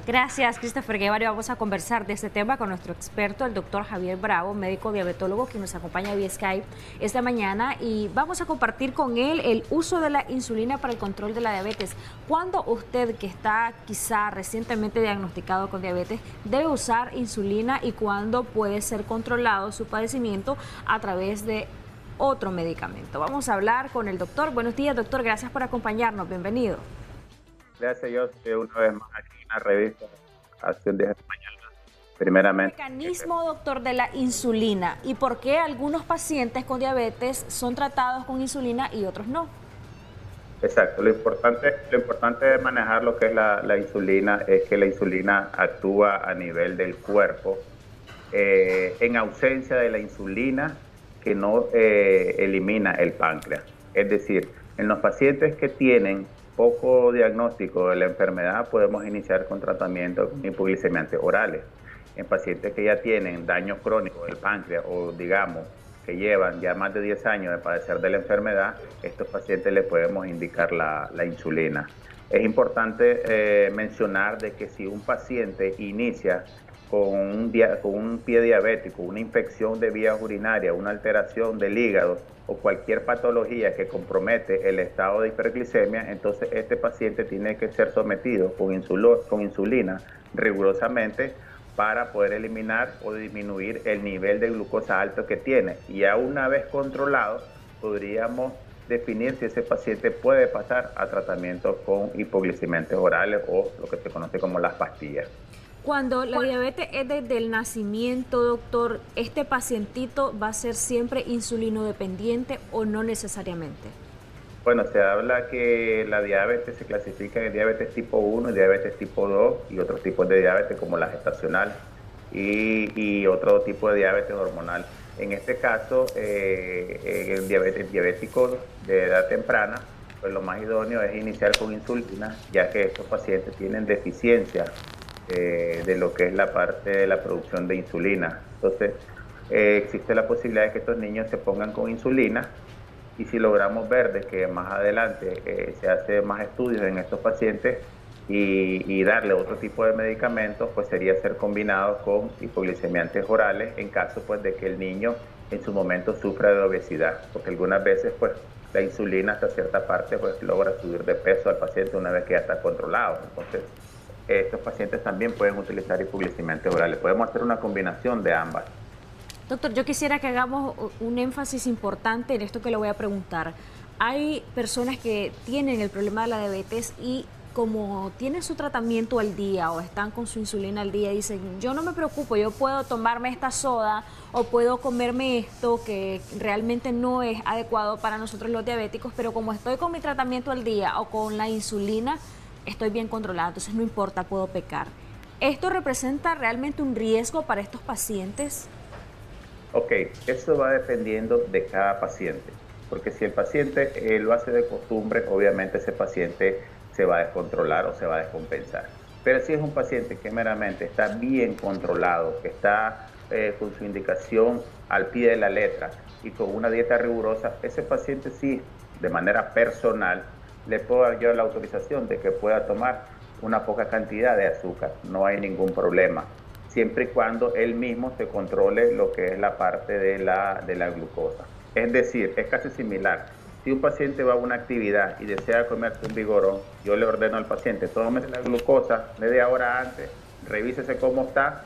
Gracias, Christopher Guevara. Vamos a conversar de este tema con nuestro experto, el doctor Javier Bravo, médico diabetólogo, que nos acompaña vía Skype esta mañana, y vamos a compartir con él el uso de la insulina para el control de la diabetes. ¿Cuándo usted, que está quizá recientemente diagnosticado con diabetes, debe usar insulina y cuándo puede ser controlado su padecimiento a través de otro medicamento? Vamos a hablar con el doctor. Buenos días, doctor. Gracias por acompañarnos. Bienvenido. Gracias, yo estoy una vez más aquí en la revista Acción 10 Española. Primeramente, el mecanismo, doctor, de la insulina y por qué algunos pacientes con diabetes son tratados con insulina y otros no. Exacto, lo importante de manejar lo que es la insulina es que la insulina actúa a nivel del cuerpo en ausencia de la insulina que no elimina el páncreas. Es decir, en los pacientes que tienen poco diagnóstico de la enfermedad podemos iniciar con tratamientos hipoglicemiantes orales. En pacientes que ya tienen daño crónico del páncreas o digamos que llevan ya más de 10 años de padecer de la enfermedad, estos pacientes les podemos indicar la insulina. Es importante mencionar de que si un paciente inicia con un pie diabético, una infección de vías urinarias, una alteración del hígado o cualquier patología que compromete el estado de hiperglicemia, entonces este paciente tiene que ser sometido con insulina rigurosamente para poder eliminar o disminuir el nivel de glucosa alto que tiene. Y ya una vez controlado, podríamos definir si ese paciente puede pasar a tratamiento con hipoglicemiantes orales o lo que se conoce como las pastillas. Cuando la diabetes es desde el nacimiento, doctor, ¿este pacientito va a ser siempre insulinodependiente o no necesariamente? Bueno, se habla que la diabetes se clasifica en diabetes tipo 1 y diabetes tipo 2 y otros tipos de diabetes como la gestacional y otro tipo de diabetes hormonal. En este caso, el diabético de edad temprana, pues lo más idóneo es iniciar con insulina, ya que estos pacientes tienen deficiencia de lo que es la parte de la producción de insulina. Entonces, existe la posibilidad de que estos niños se pongan con insulina y si logramos ver de que más adelante se hace más estudios en estos pacientes y darle otro tipo de medicamentos, pues sería ser combinado con hipoglicemiantes orales en caso pues de que el niño en su momento sufra de obesidad, porque algunas veces pues la insulina hasta cierta parte pues logra subir de peso al paciente una vez que ya está controlado. Entonces estos pacientes también pueden utilizar hipoglicemiantes orales. Podemos hacer una combinación de ambas. Doctor, yo quisiera que hagamos un énfasis importante en esto que le voy a preguntar. Hay personas que tienen el problema de la diabetes y como tienen su tratamiento al día o están con su insulina al día, dicen, yo no me preocupo, yo puedo tomarme esta soda o puedo comerme esto que realmente no es adecuado para nosotros los diabéticos, pero como estoy con mi tratamiento al día o con la insulina, estoy bien controlada, entonces no importa, puedo pecar. ¿Esto representa realmente un riesgo para estos pacientes? Ok, eso va dependiendo de cada paciente, porque si el paciente lo hace de costumbre, obviamente ese paciente se va a descontrolar o se va a descompensar. Pero si es un paciente que meramente está bien controlado, que está con su indicación al pie de la letra y con una dieta rigurosa, ese paciente sí, de manera personal, le puedo dar yo la autorización de que pueda tomar una poca cantidad de azúcar, no hay ningún problema, siempre y cuando él mismo se controle lo que es la parte de la glucosa. Es decir, es casi similar. Si un paciente va a una actividad y desea comerse un vigorón, yo le ordeno al paciente, tómese la glucosa media hora antes, revísese cómo está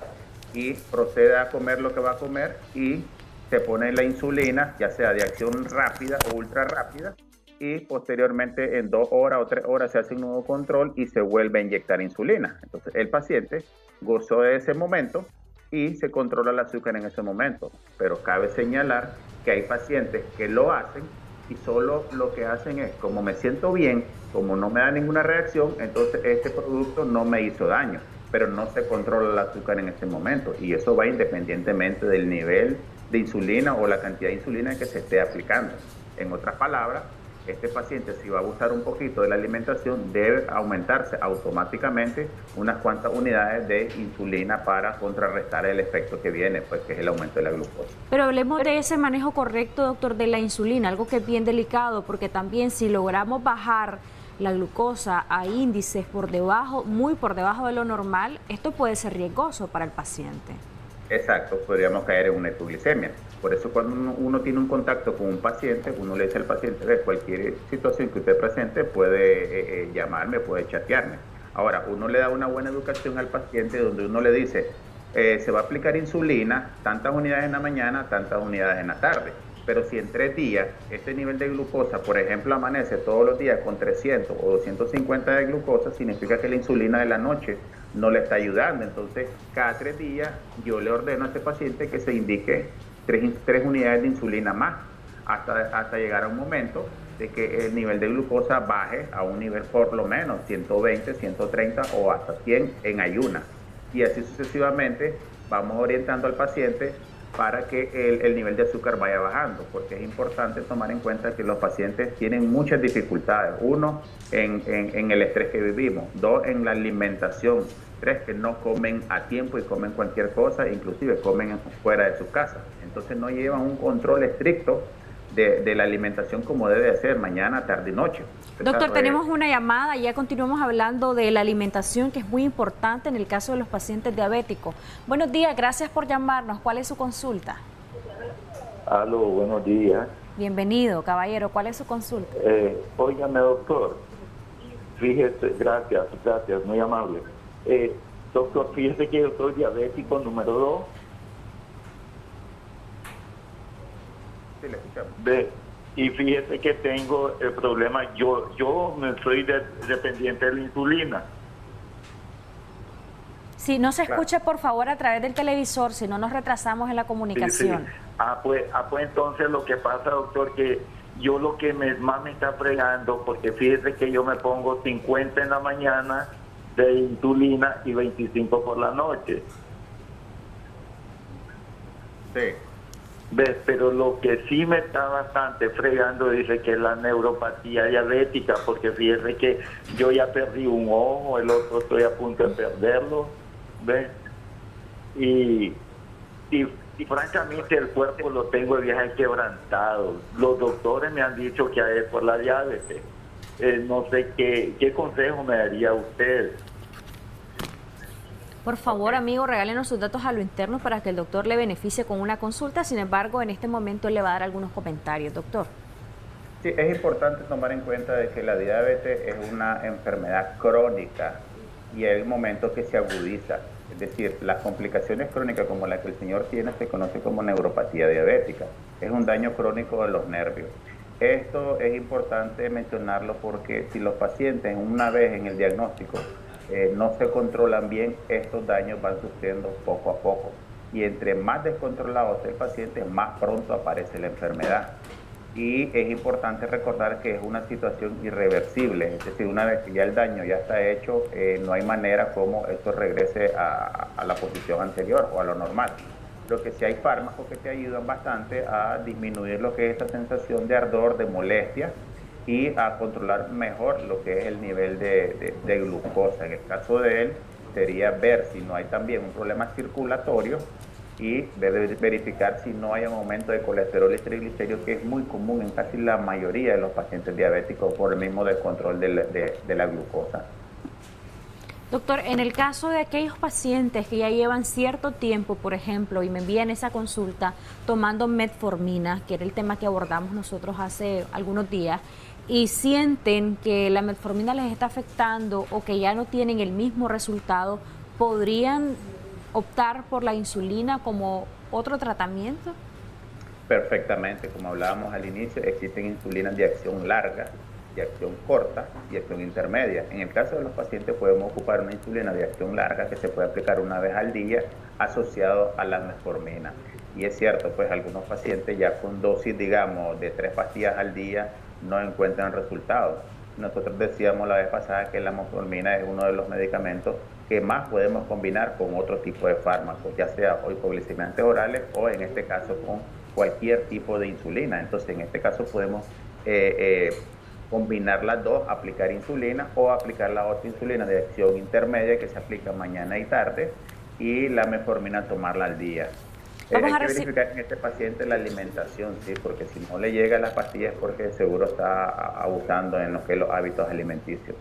y proceda a comer lo que va a comer y se pone la insulina, ya sea de acción rápida o ultra rápida, y posteriormente en 2 horas o 3 horas se hace un nuevo control y se vuelve a inyectar insulina. Entonces el paciente gozó de ese momento y se controla el azúcar en ese momento. Pero cabe señalar que hay pacientes que lo hacen y solo lo que hacen es, como me siento bien, como no me da ninguna reacción, entonces este producto no me hizo daño, pero no se controla el azúcar en ese momento y eso va independientemente del nivel de insulina o la cantidad de insulina que se esté aplicando. En otras palabras, este paciente, si va a abusar un poquito de la alimentación, debe aumentarse automáticamente unas cuantas unidades de insulina para contrarrestar el efecto que viene, pues que es el aumento de la glucosa. Pero hablemos de ese manejo correcto, doctor, de la insulina, algo que es bien delicado, porque también si logramos bajar la glucosa a índices por debajo, muy por debajo de lo normal, esto puede ser riesgoso para el paciente. Exacto, podríamos caer en una hipoglicemia. Por eso cuando uno tiene un contacto con un paciente, uno le dice al paciente, de cualquier situación que usted presente, puede llamarme, puede chatearme. Ahora, uno le da una buena educación al paciente donde uno le dice, se va a aplicar insulina, tantas unidades en la mañana, tantas unidades en la tarde. Pero si en 3 días este nivel de glucosa, por ejemplo, amanece todos los días con 300 o 250 de glucosa, significa que la insulina de la noche no le está ayudando. Entonces, cada 3 días yo le ordeno a este paciente que se indique 3 unidades de insulina más, hasta llegar a un momento de que el nivel de glucosa baje a un nivel por lo menos 120, 130 o hasta 100 en ayunas. Y así sucesivamente vamos orientando al paciente para que el nivel de azúcar vaya bajando, porque es importante tomar en cuenta que los pacientes tienen muchas dificultades. 1, en el estrés que vivimos. 2, en la alimentación. 3, que no comen a tiempo y comen cualquier cosa, inclusive comen fuera de su casa. Entonces no llevan un control estricto de la alimentación como debe ser, mañana, tarde y noche. Doctor, tenemos una llamada, ya continuamos hablando de la alimentación, que es muy importante en el caso de los pacientes diabéticos. Buenos días, gracias por llamarnos. ¿Cuál es su consulta? Aló, buenos días. Bienvenido, caballero. ¿Cuál es su consulta? Óigame, doctor. Fíjese, gracias, muy amable. Doctor, fíjese que yo soy diabético número 2. Sí, le escuchamos. Y fíjese que tengo el problema, yo me soy dependiente de la insulina. Si no se escuche, por favor, a través del televisor, si no nos retrasamos en la comunicación. Sí. Pues entonces lo que pasa, doctor, que yo lo que más me está fregando, porque fíjese que yo me pongo 50 en la mañana de insulina y 25 por la noche. Sí. ¿Ves? Pero lo que sí me está bastante fregando dice que es la neuropatía diabética, porque fíjese que yo ya perdí un ojo, el otro estoy a punto de perderlo, ¿ves? Y y francamente el cuerpo lo tengo de viaje quebrantado. Los doctores me han dicho que es por la diabetes. No sé qué consejo me daría usted. Por favor, amigo, regálenos sus datos a lo interno para que el doctor le beneficie con una consulta. Sin embargo, en este momento le va a dar algunos comentarios, doctor. Sí, es importante tomar en cuenta de que la diabetes es una enfermedad crónica y hay momentos que se agudiza. Es decir, las complicaciones crónicas como la que el señor tiene se conoce como neuropatía diabética. Es un daño crónico de los nervios. Esto es importante mencionarlo porque si los pacientes una vez en el diagnóstico no se controlan bien, estos daños van sufriendo poco a poco. Y entre más descontrolado esté el paciente, más pronto aparece la enfermedad. Y es importante recordar que es una situación irreversible, es decir, una vez que ya el daño ya está hecho, no hay manera como esto regrese a la posición anterior o a lo normal. Lo que sí hay fármacos que te ayudan bastante a disminuir lo que es esta sensación de ardor, de molestia y a controlar mejor lo que es el nivel de glucosa. En el caso de él sería ver si no hay también un problema circulatorio y verificar si no hay un aumento de colesterol y triglicéridos, que es muy común en casi la mayoría de los pacientes diabéticos por el mismo descontrol de la glucosa. Doctor, en el caso de aquellos pacientes que ya llevan cierto tiempo, por ejemplo, y me envían esa consulta tomando metformina, que era el tema que abordamos nosotros hace algunos días, y sienten que la metformina les está afectando o que ya no tienen el mismo resultado, ¿podrían optar por la insulina como otro tratamiento? Perfectamente, como hablábamos al inicio, existen insulinas de acción larga, de acción corta y acción intermedia. En el caso de los pacientes podemos ocupar una insulina de acción larga que se puede aplicar una vez al día asociado a la metformina. Y es cierto, pues algunos pacientes ya con dosis, digamos, de 3 pastillas al día no encuentran resultados. Nosotros decíamos la vez pasada que la metformina es uno de los medicamentos que más podemos combinar con otro tipo de fármacos, ya sea hipoglicemiantes orales o en este caso con cualquier tipo de insulina. Entonces en este caso podemos combinar las dos, aplicar insulina o aplicar la otra insulina de acción intermedia que se aplica mañana y tarde y la metformina tomarla al día. Hay que verificar en este paciente la alimentación, sí, porque si no le llega las pastillas es porque seguro está abusando en lo que es los hábitos alimenticios.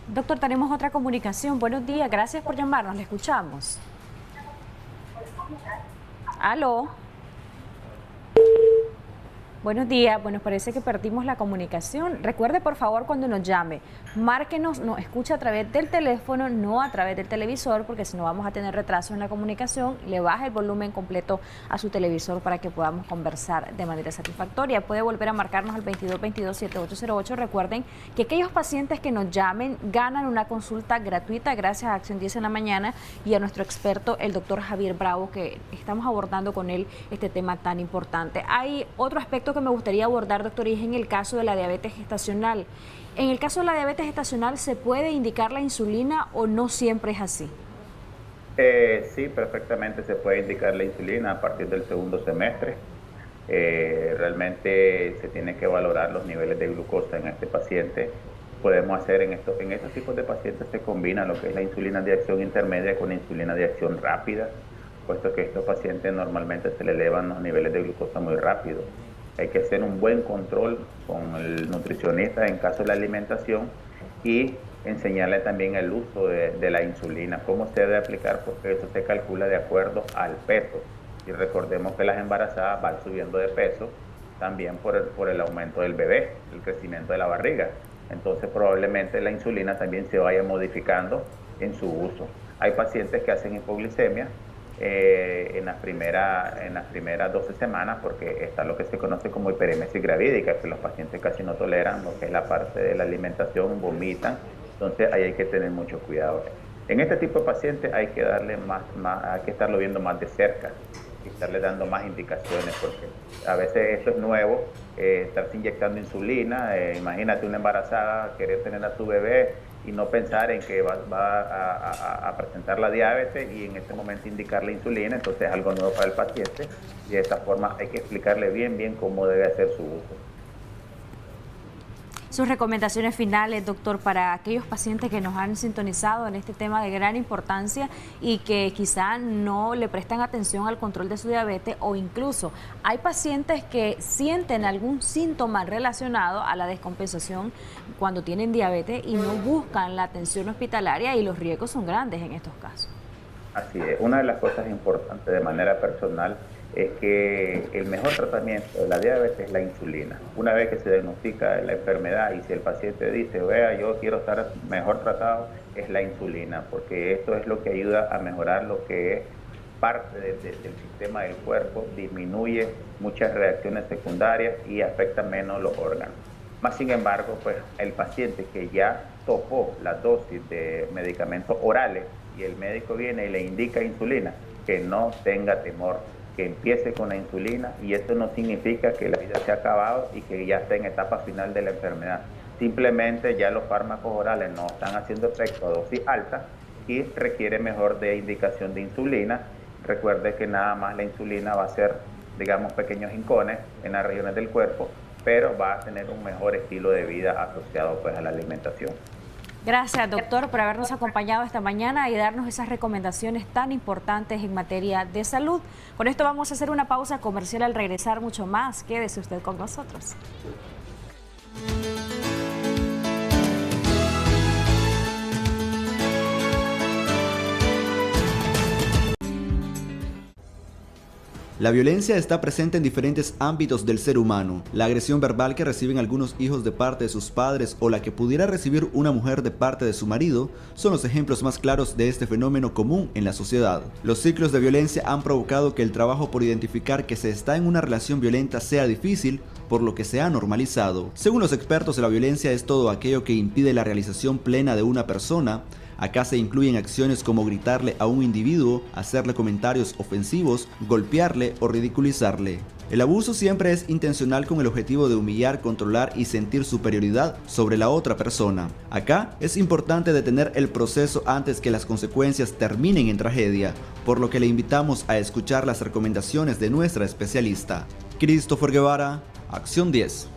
Doctor, tenemos otra comunicación. Buenos días, gracias por llamarnos, le escuchamos. ¿Aló? Buenos días, bueno, parece que perdimos la comunicación. Recuerde, por favor, cuando nos llame, márquenos, nos escucha a través del teléfono, no a través del televisor, porque si no vamos a tener retraso en la comunicación. Le baja el volumen completo a su televisor para que podamos conversar de manera satisfactoria. Puede volver a marcarnos al 2222-7808. Recuerden que aquellos pacientes que nos llamen ganan una consulta gratuita gracias a Acción 10 en la mañana y a nuestro experto, el doctor Javier Bravo, que estamos abordando con él este tema tan importante. Hay otro aspecto que me gustaría abordar, doctor, y es en el caso de la diabetes gestacional. En el caso de la diabetes gestacional, ¿se puede indicar la insulina o no siempre es así? Sí, perfectamente se puede indicar la insulina a partir del segundo semestre. Realmente se tiene que valorar los niveles de glucosa en este paciente. Podemos hacer en estos tipos de pacientes se combina lo que es la insulina de acción intermedia con la insulina de acción rápida, puesto que a estos pacientes normalmente se le elevan los niveles de glucosa muy rápido. Hay que hacer un buen control con el nutricionista en caso de la alimentación y enseñarle también el uso de la insulina, cómo se debe aplicar, porque eso se calcula de acuerdo al peso. Y recordemos que las embarazadas van subiendo de peso también por el aumento del bebé, el crecimiento de la barriga. Entonces probablemente la insulina también se vaya modificando en su uso. Hay pacientes que hacen hipoglicemia en las primeras 12 semanas, porque está lo que se conoce como hiperemesis gravídica, que los pacientes casi no toleran lo que es la parte de la alimentación, vomitan. Entonces ahí hay que tener mucho cuidado. En este tipo de pacientes hay que darle hay que estarlo viendo más de cerca y estarle dando más indicaciones, porque a veces esto es nuevo, estarse inyectando insulina. Imagínate una embarazada querer tener a tu bebé y no pensar en que va a presentar la diabetes y en este momento indicar la insulina. Entonces es algo nuevo para el paciente y de esta forma hay que explicarle bien cómo debe hacer su uso. Sus recomendaciones finales, doctor, para aquellos pacientes que nos han sintonizado en este tema de gran importancia y que quizá no le prestan atención al control de su diabetes, o incluso hay pacientes que sienten algún síntoma relacionado a la descompensación cuando tienen diabetes y no buscan la atención hospitalaria, y los riesgos son grandes en estos casos. Así es. Una de las cosas importantes de manera personal es que el mejor tratamiento de la diabetes es la insulina. Una vez que se diagnostica la enfermedad y si el paciente dice, vea, yo quiero estar mejor tratado, es la insulina, porque esto es lo que ayuda a mejorar lo que es parte del sistema del cuerpo, disminuye muchas reacciones secundarias y afecta menos los órganos. Más sin embargo, pues el paciente que ya topó la dosis de medicamentos orales y el médico viene y le indica insulina, que no tenga temor, que empiece con la insulina, y esto no significa que la vida se ha acabado y que ya esté en etapa final de la enfermedad. Simplemente ya los fármacos orales no están haciendo efecto a dosis alta y requiere mejor de indicación de insulina. Recuerde que nada más la insulina va a hacer, digamos, pequeños hincones en las regiones del cuerpo, pero va a tener un mejor estilo de vida asociado pues a la alimentación. Gracias, doctor, por habernos acompañado esta mañana y darnos esas recomendaciones tan importantes en materia de salud. Con esto vamos a hacer una pausa comercial. Al regresar mucho más. Quédese usted con nosotros. La violencia está presente en diferentes ámbitos del ser humano. La agresión verbal que reciben algunos hijos de parte de sus padres o la que pudiera recibir una mujer de parte de su marido son los ejemplos más claros de este fenómeno común en la sociedad. Los ciclos de violencia han provocado que el trabajo por identificar que se está en una relación violenta sea difícil, por lo que se ha normalizado. Según los expertos, la violencia es todo aquello que impide la realización plena de una persona. Acá se incluyen acciones como gritarle a un individuo, hacerle comentarios ofensivos, golpearle o ridiculizarle. El abuso siempre es intencional con el objetivo de humillar, controlar y sentir superioridad sobre la otra persona. Acá es importante detener el proceso antes que las consecuencias terminen en tragedia, por lo que le invitamos a escuchar las recomendaciones de nuestra especialista. Christopher Guevara, Acción 10.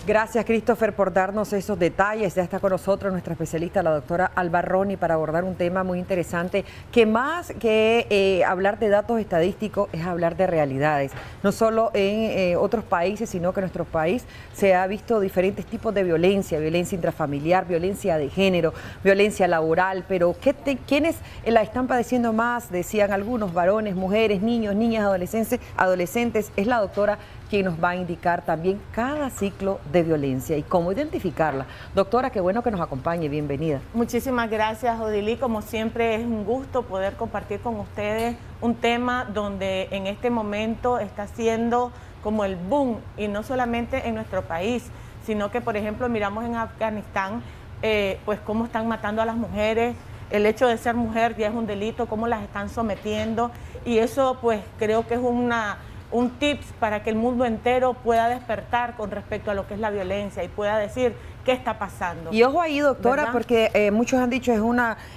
Gracias, Christopher, por darnos esos detalles. Ya está con nosotros nuestra especialista, la doctora Alba Roni, para abordar un tema muy interesante, que más que hablar de datos estadísticos es hablar de realidades. No solo en otros países, sino que en nuestro país se ha visto diferentes tipos de violencia, violencia intrafamiliar, violencia de género, violencia laboral, pero ¿quiénes la están padeciendo más? Decían algunos, varones, mujeres, niños, niñas, adolescentes. Es la doctora quien nos va a indicar también cada ciclo de violencia y cómo identificarla. Doctora, qué bueno que nos acompañe, bienvenida. Muchísimas gracias, Odilí. Como siempre es un gusto poder compartir con ustedes un tema donde en este momento está siendo como el boom, y no solamente en nuestro país, sino que, por ejemplo, miramos en Afganistán, pues cómo están matando a las mujeres. El hecho de ser mujer ya es un delito, cómo las están sometiendo, y eso pues creo que es un tips para que el mundo entero pueda despertar con respecto a lo que es la violencia y pueda decir qué está pasando. Y ojo ahí, doctora, ¿verdad? Porque muchos han dicho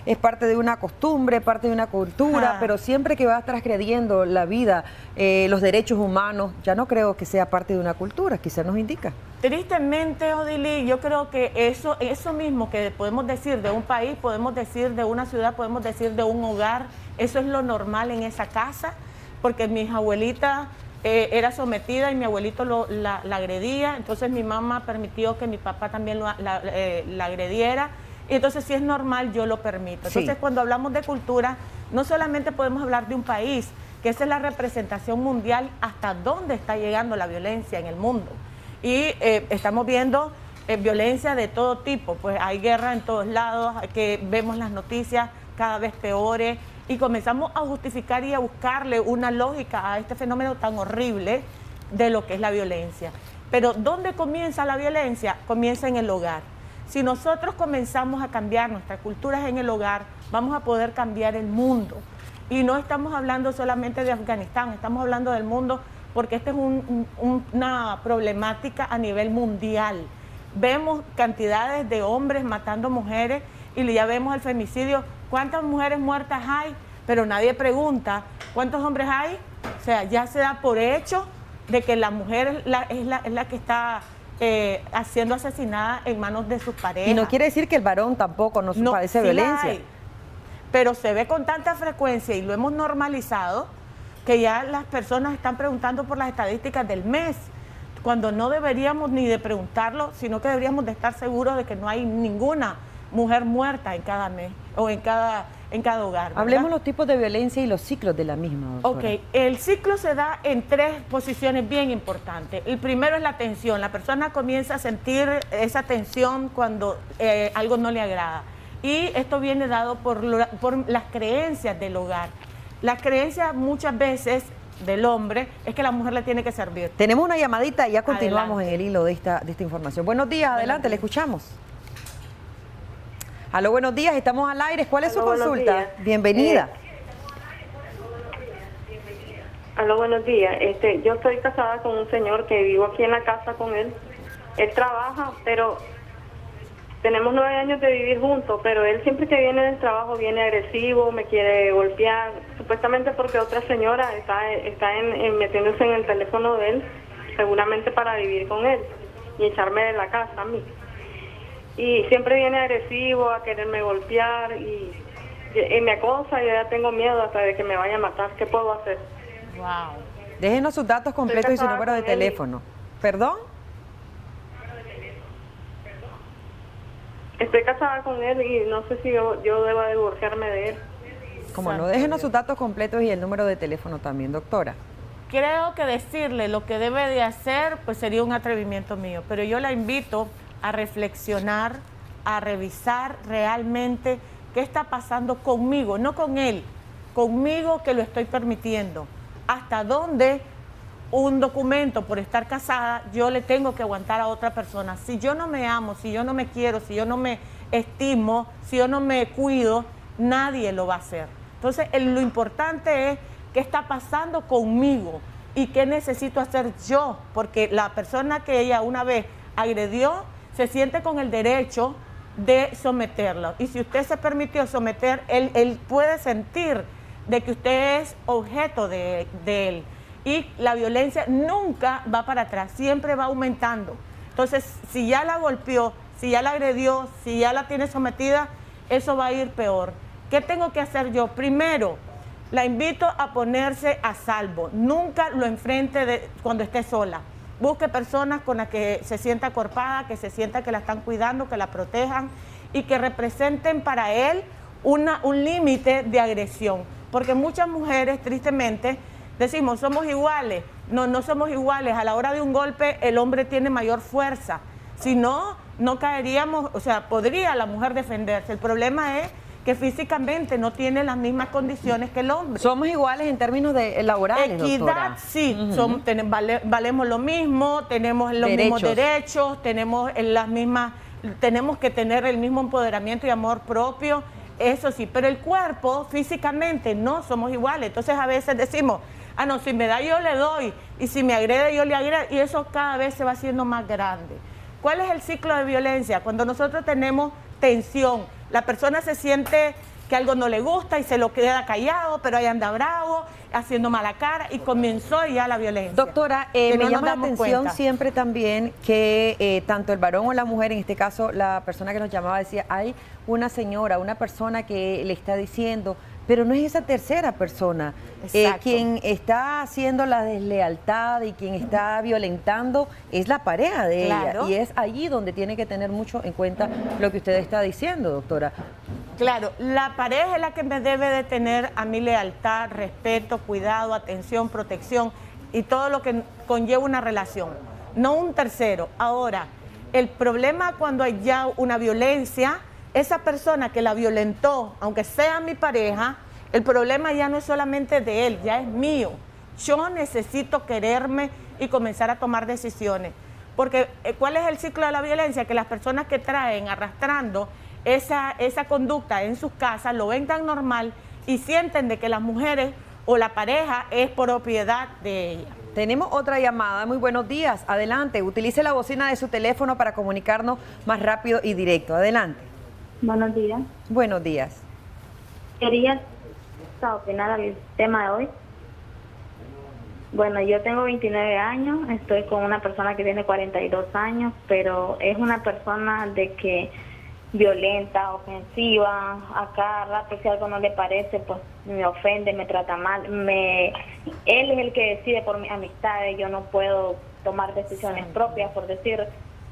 es parte de una costumbre, parte de una cultura, pero siempre que va transgrediendo la vida, los derechos humanos, ya no creo que sea parte de una cultura, quizás nos indica. Tristemente, Odilí, yo creo que eso mismo que podemos decir de un país, podemos decir de una ciudad, podemos decir de un hogar, eso es lo normal en esa casa, porque mis abuelitas era sometida y mi abuelito la agredía, entonces mi mamá permitió que mi papá también la agrediera, y entonces si es normal yo lo permito. Entonces cuando hablamos de cultura, no solamente podemos hablar de un país, que esa es la representación mundial hasta dónde está llegando la violencia en el mundo, y estamos viendo violencia de todo tipo, pues hay guerra en todos lados, que vemos las noticias cada vez peores, y comenzamos a justificar y a buscarle una lógica a este fenómeno tan horrible de lo que es la violencia. Pero ¿dónde comienza la violencia? Comienza en el hogar. Si nosotros comenzamos a cambiar nuestras culturas en el hogar, vamos a poder cambiar el mundo. Y no estamos hablando solamente de Afganistán, estamos hablando del mundo, porque esta es una problemática a nivel mundial. Vemos cantidades de hombres matando mujeres y ya vemos el femicidio. ¿Cuántas mujeres muertas hay? Pero nadie pregunta cuántos hombres hay. O sea, ya se da por hecho de que la mujer es la que está siendo asesinada en manos de sus parejas. Y no quiere decir que el varón tampoco no padece violencia. Hay, pero se ve con tanta frecuencia y lo hemos normalizado que ya las personas están preguntando por las estadísticas del mes, cuando no deberíamos ni de preguntarlo, sino que deberíamos de estar seguros de que no hay ninguna mujer muerta en cada mes o en cada hogar, ¿verdad? Hablemos los tipos de violencia y los ciclos de la misma, doctora. Ok, el ciclo se da en 3 posiciones bien importantes. El primero es la tensión. La persona comienza a sentir esa tensión cuando algo no le agrada. Y esto viene dado por las creencias del hogar. Las creencias muchas veces del hombre es que la mujer le tiene que servir. Tenemos una llamadita y ya continuamos Adelante. en el hilo de esta información. Buenos días, adelante, le escuchamos. Aló, buenos días, estamos al aire. ¿Cuál es su consulta? Bienvenida. Aló, buenos días. Yo estoy casada con un señor que vivo aquí en la casa con él. Él trabaja, pero tenemos 9 años de vivir juntos, pero él siempre que viene del trabajo viene agresivo, me quiere golpear, supuestamente porque otra señora está metiéndose en el teléfono de él, seguramente para vivir con él y echarme de la casa a mí. Y siempre viene agresivo a quererme golpear y me acosa y yo ya tengo miedo hasta de que me vaya a matar. ¿Qué puedo hacer? Wow. Déjenos sus datos completos y su número de teléfono. ¿Perdón? Estoy casada con él y no sé si yo debo divorciarme de él. Como no, déjenos sus datos completos y el número de teléfono también, doctora. Creo que decirle lo que debe de hacer, pues sería un atrevimiento mío, pero yo la invito a reflexionar, a revisar realmente qué está pasando conmigo, no con él, conmigo que lo estoy permitiendo. Hasta dónde un documento por estar casada yo le tengo que aguantar a otra persona. Si yo no me amo, si yo no me quiero, si yo no me estimo, si yo no me cuido, nadie lo va a hacer. Entonces lo importante es qué está pasando conmigo y qué necesito hacer yo, porque la persona que ella una vez agredió se siente con el derecho de someterlo. Y si usted se permitió someter, él puede sentir de que usted es objeto de él. Y la violencia nunca va para atrás, siempre va aumentando. Entonces, si ya la golpeó, si ya la agredió, si ya la tiene sometida, eso va a ir peor. ¿Qué tengo que hacer yo? Primero, la invito a ponerse a salvo. Nunca lo enfrente cuando esté sola. Busque personas con las que se sienta acorpada, que se sienta que la están cuidando, que la protejan y que representen para él un límite de agresión. Porque muchas mujeres, tristemente, decimos, somos iguales. No somos iguales. A la hora de un golpe, el hombre tiene mayor fuerza. Si no, no caeríamos, o sea, podría la mujer defenderse. El problema es que físicamente no tiene las mismas condiciones que el hombre. Somos iguales en términos de laborales, equidad, doctora. Sí, valemos lo mismo, tenemos los mismos derechos, tenemos las mismas, tenemos que tener el mismo empoderamiento y amor propio, eso sí, pero el cuerpo físicamente no somos iguales. Entonces a veces decimos, no, si me da yo le doy, y si me agrede yo le agredo, y eso cada vez se va haciendo más grande. ¿Cuál es el ciclo de violencia? Cuando nosotros tenemos tensión, la persona se siente que algo no le gusta y se lo queda callado, pero ahí anda bravo, haciendo mala cara y comenzó ya la violencia. Doctora, me llama la atención siempre también que tanto el varón o la mujer, en este caso la persona que nos llamaba decía, hay una señora, una persona que le está diciendo, pero no es esa tercera persona. Quien está haciendo la deslealtad y quien está violentando es la pareja de ella. Y es allí donde tiene que tener mucho en cuenta lo que usted está diciendo, doctora. Claro, la pareja es la que me debe de tener a mi lealtad, respeto, cuidado, atención, protección y todo lo que conlleva una relación, no un tercero. Ahora, el problema cuando hay ya una violencia, esa persona que la violentó, aunque sea mi pareja, el problema ya no es solamente de él, ya es mío. Yo necesito quererme y comenzar a tomar decisiones. Porque ¿cuál es el ciclo de la violencia? Que las personas que traen arrastrando esa conducta en sus casas lo ven tan normal y sienten de que las mujeres o la pareja es propiedad de ella. Tenemos otra llamada. Muy buenos días. Adelante. Utilice la bocina de su teléfono para comunicarnos más rápido y directo. Adelante. Buenos días. Buenos días. Quería opinar al tema de hoy. Bueno, yo tengo 29 años, estoy con una persona que tiene 42 años, pero es una persona de que violenta, ofensiva, a cada rato si algo no le parece, pues me ofende, me trata mal. Él es el que decide por mis amistades, yo no puedo tomar decisiones propias, por decir,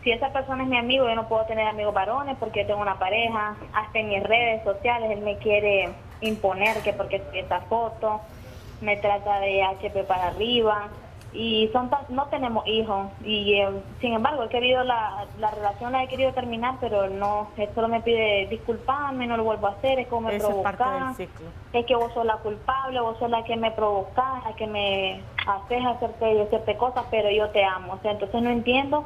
si esa persona es mi amigo, yo no puedo tener amigos varones porque yo tengo una pareja. Hasta en mis redes sociales él me quiere imponer que porque esta foto, me trata de HP para arriba, y no tenemos hijos, y sin embargo he querido la relación la he querido terminar, pero no, él solo me pide disculparme, no lo vuelvo a hacer, es como me provocas, es que vos sos la culpable, vos sos la que me provocás, la que me haces hacerte cosas, pero yo te amo. O sea, entonces no entiendo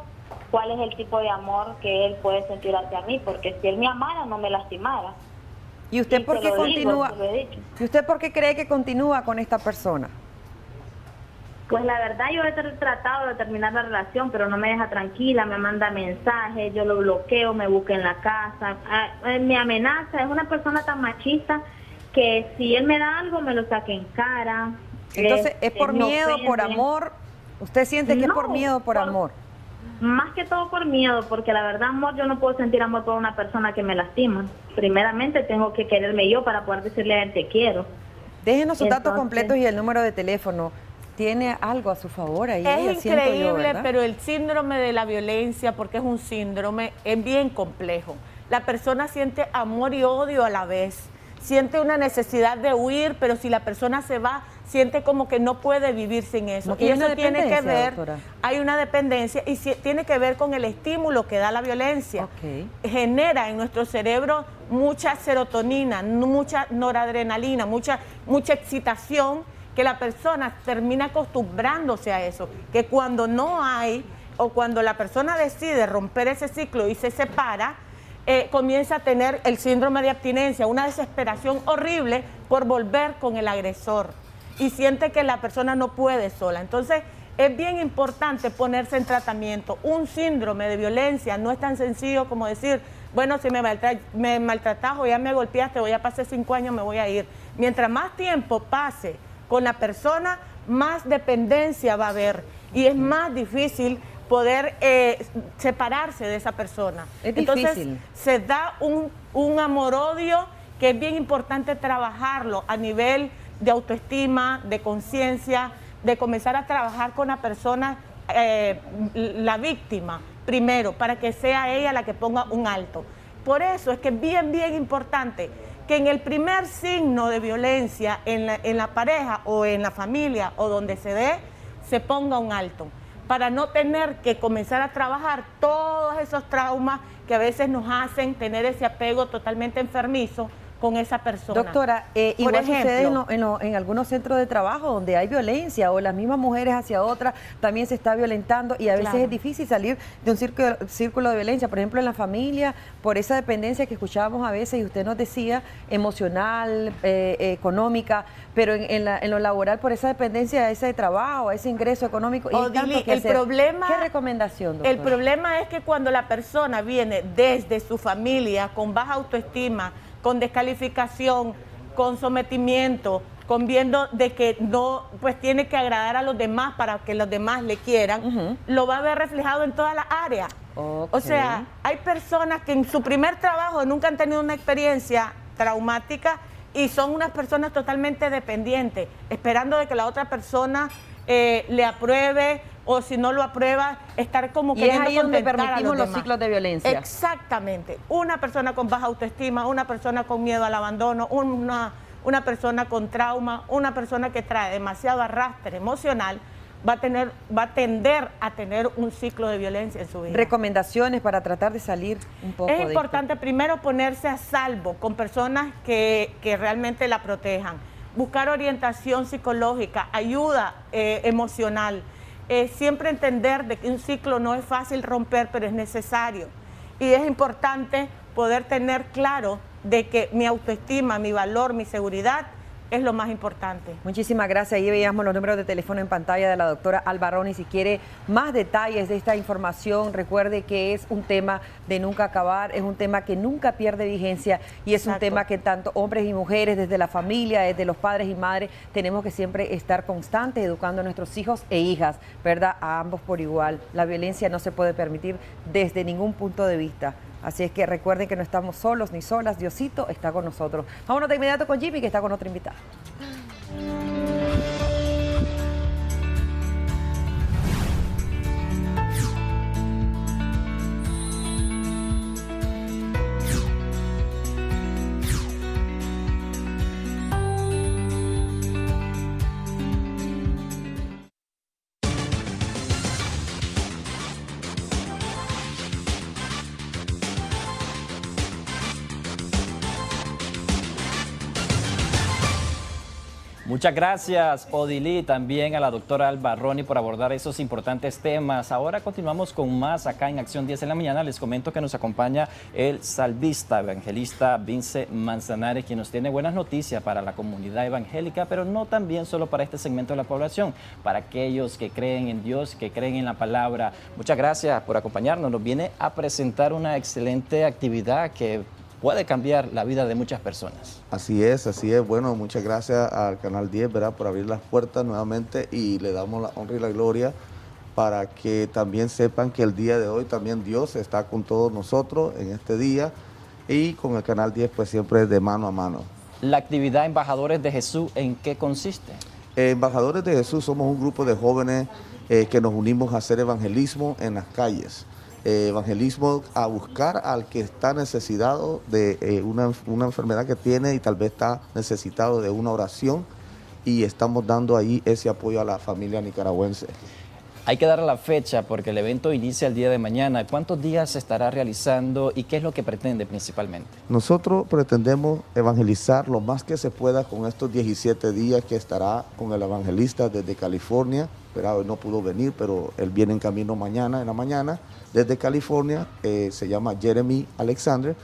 cuál es el tipo de amor que él puede sentir hacia mí, porque si él me amara no me lastimara. ¿Y usted por qué continúa? ¿Y usted por qué cree que continúa con esta persona? Pues la verdad yo he tratado de terminar la relación, pero no me deja tranquila, me manda mensajes, yo lo bloqueo, me busca en la casa, me amenaza, es una persona tan machista que si él me da algo me lo saca en cara. Entonces, ¿es por miedo, por amor? ¿Usted siente que es por miedo, por amor? Más que todo por miedo, porque la verdad, amor, yo no puedo sentir amor por una persona que me lastima. Primeramente tengo que quererme yo para poder decirle a él te quiero. Déjenos sus datos completos y el número de teléfono. ¿Tiene algo a su favor ahí? Es increíble, pero el síndrome de la violencia, porque es un síndrome, es bien complejo. La persona siente amor y odio a la vez. Siente una necesidad de huir, pero si la persona se va, siente como que no puede vivir sin eso. Y eso tiene que ver, hay una dependencia y tiene que ver con el estímulo que da la violencia. Genera en nuestro cerebro mucha serotonina, mucha noradrenalina, mucha excitación, que la persona termina acostumbrándose a eso. Que cuando no hay, o cuando la persona decide romper ese ciclo y se separa, comienza a tener el síndrome de abstinencia, una desesperación horrible por volver con el agresor y siente que la persona no puede sola. Entonces es bien importante ponerse en tratamiento. Un síndrome de violencia no es tan sencillo como decir, bueno, si me maltratas o ya me golpeaste o ya pasé 5 años, me voy a ir. Mientras más tiempo pase con la persona, más dependencia va a haber y es más difícil poder separarse de esa persona. Es difícil. Entonces se da un amor-odio que es bien importante trabajarlo a nivel de autoestima, de conciencia, de comenzar a trabajar con la persona, la víctima, primero, para que sea ella la que ponga un alto. Por eso es que es bien importante que en el primer signo de violencia en la pareja o en la familia o donde se dé, se ponga un alto, para no tener que comenzar a trabajar todos esos traumas que a veces nos hacen tener ese apego totalmente enfermizo con esa persona. Doctora, igual sucede en algunos centros de trabajo donde hay violencia o las mismas mujeres hacia otras también se está violentando y a veces es difícil salir de un círculo de violencia, por ejemplo en la familia, por esa dependencia que escuchábamos a veces y usted nos decía, emocional, económica, pero en lo laboral por esa dependencia a ese trabajo, a ese ingreso económico. Odili, ¿qué recomendación, doctora? El problema es que cuando la persona viene desde su familia con baja autoestima, con descalificación, con sometimiento, con viendo de que no, pues tiene que agradar a los demás para que los demás le quieran, lo va a ver reflejado en todas las áreas. O sea, hay personas que en su primer trabajo nunca han tenido una experiencia traumática y son unas personas totalmente dependientes, esperando de que la otra persona le apruebe, o si no lo aprueba, estar como queriendo contentar a los demás. Y es ahí donde permitimos los ciclos de violencia. Exactamente. Una persona con baja autoestima, una persona con miedo al abandono, una persona con trauma, una persona que trae demasiado arrastre emocional, va a tender a tener un ciclo de violencia en su vida. Recomendaciones para tratar de salir un poco de esto. Es importante primero ponerse a salvo con personas que realmente la protejan. Buscar orientación psicológica, ayuda emocional. Siempre entender de que un ciclo no es fácil romper, pero es necesario. Y es importante poder tener claro de que mi autoestima, mi valor, mi seguridad es lo más importante. Muchísimas gracias. Ahí veíamos los números de teléfono en pantalla de la doctora Alba Roni. Si quiere más detalles de esta información, recuerde que es un tema de nunca acabar, es un tema que nunca pierde vigencia y es un tema que tanto hombres y mujeres, desde la familia, desde los padres y madres, tenemos que siempre estar constantes educando a nuestros hijos e hijas, ¿verdad? A ambos por igual. La violencia no se puede permitir desde ningún punto de vista. Así es que recuerden que no estamos solos ni solas, Diosito está con nosotros. Vámonos de inmediato con Jimmy, que está con otra invitada. Muchas gracias, Odilí, también a la doctora Alba Roni por abordar esos importantes temas. Ahora continuamos con más acá en Acción 10 en la mañana. Les comento que nos acompaña el salmista evangelista Vince Manzanares, quien nos tiene buenas noticias para la comunidad evangélica, pero no también solo para este segmento de la población, para aquellos que creen en Dios, que creen en la palabra. Muchas gracias por acompañarnos. Nos viene a presentar una excelente actividad que puede cambiar la vida de muchas personas. Así es, así es. Bueno, muchas gracias al Canal 10, ¿verdad?, por abrir las puertas nuevamente y le damos la honra y la gloria para que también sepan que el día de hoy también Dios está con todos nosotros en este día y con el Canal 10 pues siempre de mano a mano. La actividad Embajadores de Jesús, ¿en qué consiste? Embajadores de Jesús somos un grupo de jóvenes que nos unimos a hacer evangelismo en las calles. Evangelismo a buscar al que está necesitado de una enfermedad que tiene y tal vez está necesitado de una oración, y estamos dando ahí ese apoyo a la familia nicaragüense. Hay que dar la fecha porque el evento inicia el día de mañana. ¿Cuántos días se estará realizando y qué es lo que pretende principalmente? Nosotros pretendemos evangelizar lo más que se pueda con estos 17 días que estará con el evangelista desde California. Pero hoy no pudo venir, pero él viene en camino mañana, en la mañana, desde California. Se llama Jeremy Alexander.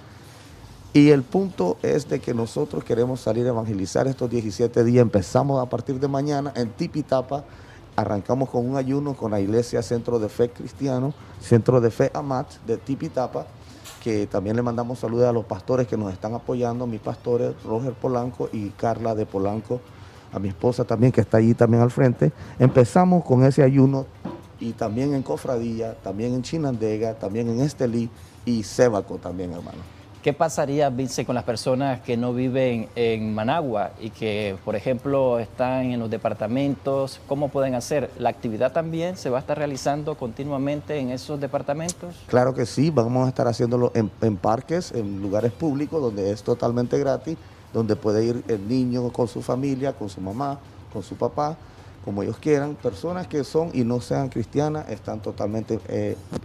Y el punto es de que nosotros queremos salir a evangelizar estos 17 días. Empezamos a partir de mañana en Tipitapa. Arrancamos con un ayuno con la iglesia Centro de Fe Cristiano, Centro de Fe Amat de Tipitapa, que también le mandamos saludos a los pastores que nos están apoyando, mis pastores Roger Polanco y Carla de Polanco, a mi esposa también que está allí también al frente. Empezamos con ese ayuno y también en Cofradía, también en Chinandega, también en Estelí y Sébaco también, hermano. ¿Qué pasaría, Vince, con las personas que no viven en Managua y que, por ejemplo, están en los departamentos? ¿Cómo pueden hacer? ¿La actividad también se va a estar realizando continuamente en esos departamentos? Claro que sí, vamos a estar haciéndolo en parques, en lugares públicos donde es totalmente gratis, donde puede ir el niño con su familia, con su mamá, con su papá, como ellos quieran. Personas que son y no sean cristianas están totalmente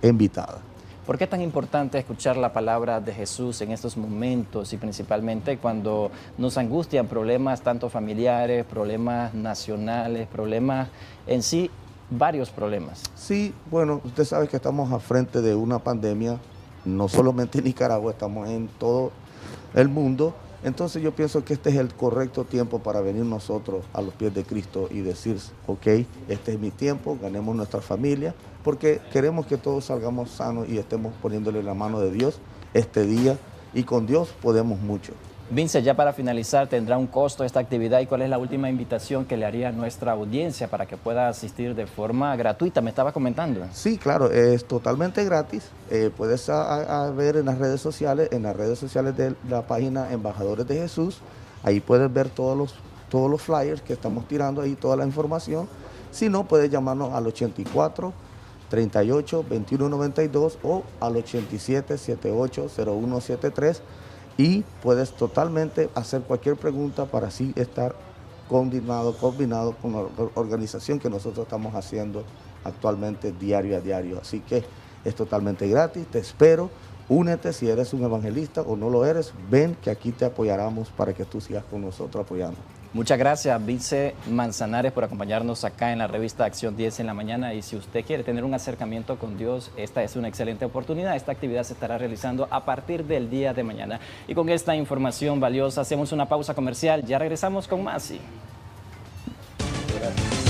invitadas. ¿Por qué es tan importante escuchar la palabra de Jesús en estos momentos y principalmente cuando nos angustian problemas tanto familiares, problemas nacionales, problemas en sí, varios problemas? Sí, bueno, usted sabe que estamos al frente de una pandemia, no solamente en Nicaragua, estamos en todo el mundo. Entonces yo pienso que este es el correcto tiempo para venir nosotros a los pies de Cristo y decir, ok, este es mi tiempo, ganemos nuestra familia, porque queremos que todos salgamos sanos y estemos poniéndole la mano de Dios este día, y con Dios podemos mucho. Vince, ya para finalizar, ¿tendrá un costo esta actividad y cuál es la última invitación que le haría a nuestra audiencia para que pueda asistir de forma gratuita? Me estaba comentando. Sí, claro, es totalmente gratis. Puedes ver en las redes sociales de la página Embajadores de Jesús. Ahí puedes ver todos los flyers que estamos tirando ahí, toda la información. Si no, puedes llamarnos al 84-38-2192 o al 87-78-0173. Y puedes totalmente hacer cualquier pregunta para así estar combinado con la organización que nosotros estamos haciendo actualmente diario a diario. Así que es totalmente gratis, te espero únete si eres un evangelista o no lo eres, ven que aquí te apoyaremos para que tú sigas con nosotros apoyando. Muchas gracias, Vice Manzanares, por acompañarnos acá en la revista Acción 10 en la mañana. Y si usted quiere tener un acercamiento con Dios, esta es una excelente oportunidad. Esta actividad se estará realizando a partir del día de mañana. Y con esta información valiosa hacemos una pausa comercial. Ya regresamos con más. Sí. Gracias.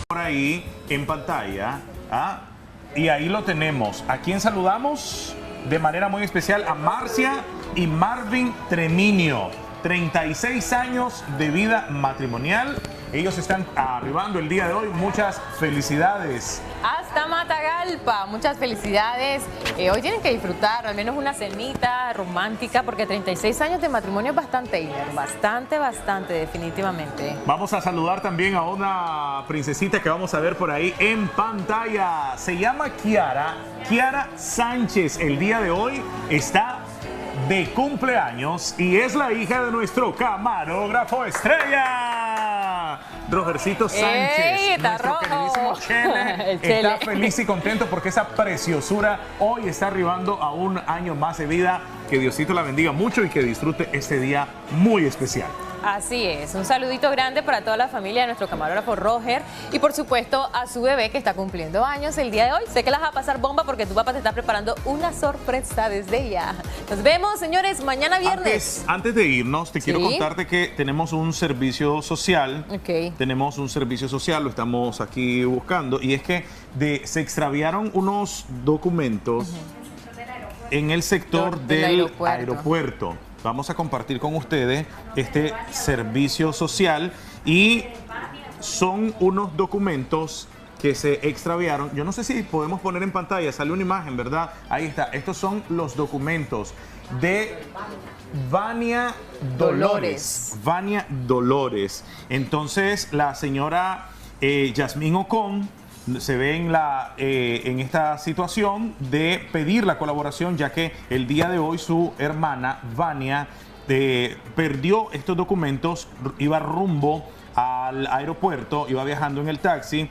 Por ahí en pantalla, y ahí lo tenemos. ¿A quién saludamos? De manera muy especial a Marcia y Marvin Treminio, 36 años de vida matrimonial. Ellos están arribando el día de hoy. Muchas felicidades. Hasta Matagalpa, muchas felicidades. Hoy tienen que disfrutar al menos una cenita romántica, porque 36 años de matrimonio es bastante, bastante, definitivamente. Vamos a saludar también a una princesita que vamos a ver por ahí en pantalla. Se llama Kiara Sánchez. El día de hoy está de cumpleaños y es la hija de nuestro camarógrafo estrella, Rogercito Sánchez. Nuestro queridísimo Chele está feliz y contento porque esa preciosura hoy está arribando a un año más de vida. Que Diosito la bendiga mucho y que disfrute este día muy especial. Así es, un saludito grande para toda la familia de nuestro camarógrafo Roger y por supuesto a su bebé que está cumpliendo años el día de hoy. Sé que las va a pasar bomba porque tu papá te está preparando una sorpresa desde ya. Nos vemos, señores, mañana viernes. Antes de irnos, te quiero contarte que tenemos un servicio social. Tenemos un servicio social, lo estamos aquí buscando, y es que se extraviaron unos documentos en el sector del aeropuerto. Vamos a compartir con ustedes este servicio social y son unos documentos que se extraviaron. Yo no sé si podemos poner en pantalla, sale una imagen, ¿verdad? Ahí está. Estos son los documentos de Vania Dolores. Vania Dolores. Entonces, la señora Yasmín Ocon se ve en esta situación de pedir la colaboración, ya que el día de hoy su hermana Vania perdió estos documentos, iba rumbo al aeropuerto, iba viajando en el taxi,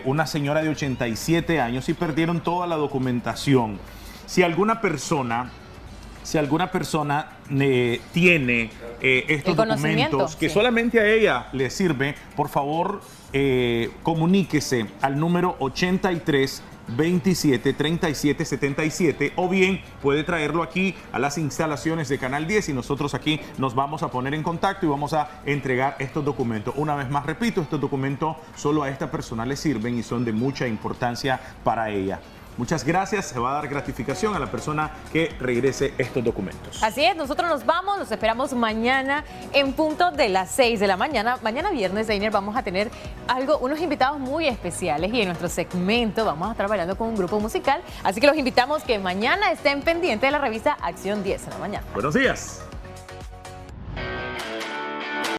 una señora de 87 años, y perdieron toda la documentación. Si alguna persona tiene estos documentos que solamente a ella le sirve, por favor comuníquese al número 83 27 37 77 o bien puede traerlo aquí a las instalaciones de Canal 10 y nosotros aquí nos vamos a poner en contacto y vamos a entregar estos documentos. Una vez más repito, estos documentos solo a esta persona le sirven y son de mucha importancia para ella. Muchas gracias, se va a dar gratificación a la persona que regrese estos documentos. Así es, nosotros nos vamos, los esperamos mañana en punto de las 6 de la mañana. Mañana viernes, Deiner, vamos a tener unos invitados muy especiales y en nuestro segmento vamos a estar bailando con un grupo musical. Así que los invitamos que mañana estén pendientes de la revista Acción 10 en la mañana. Buenos días.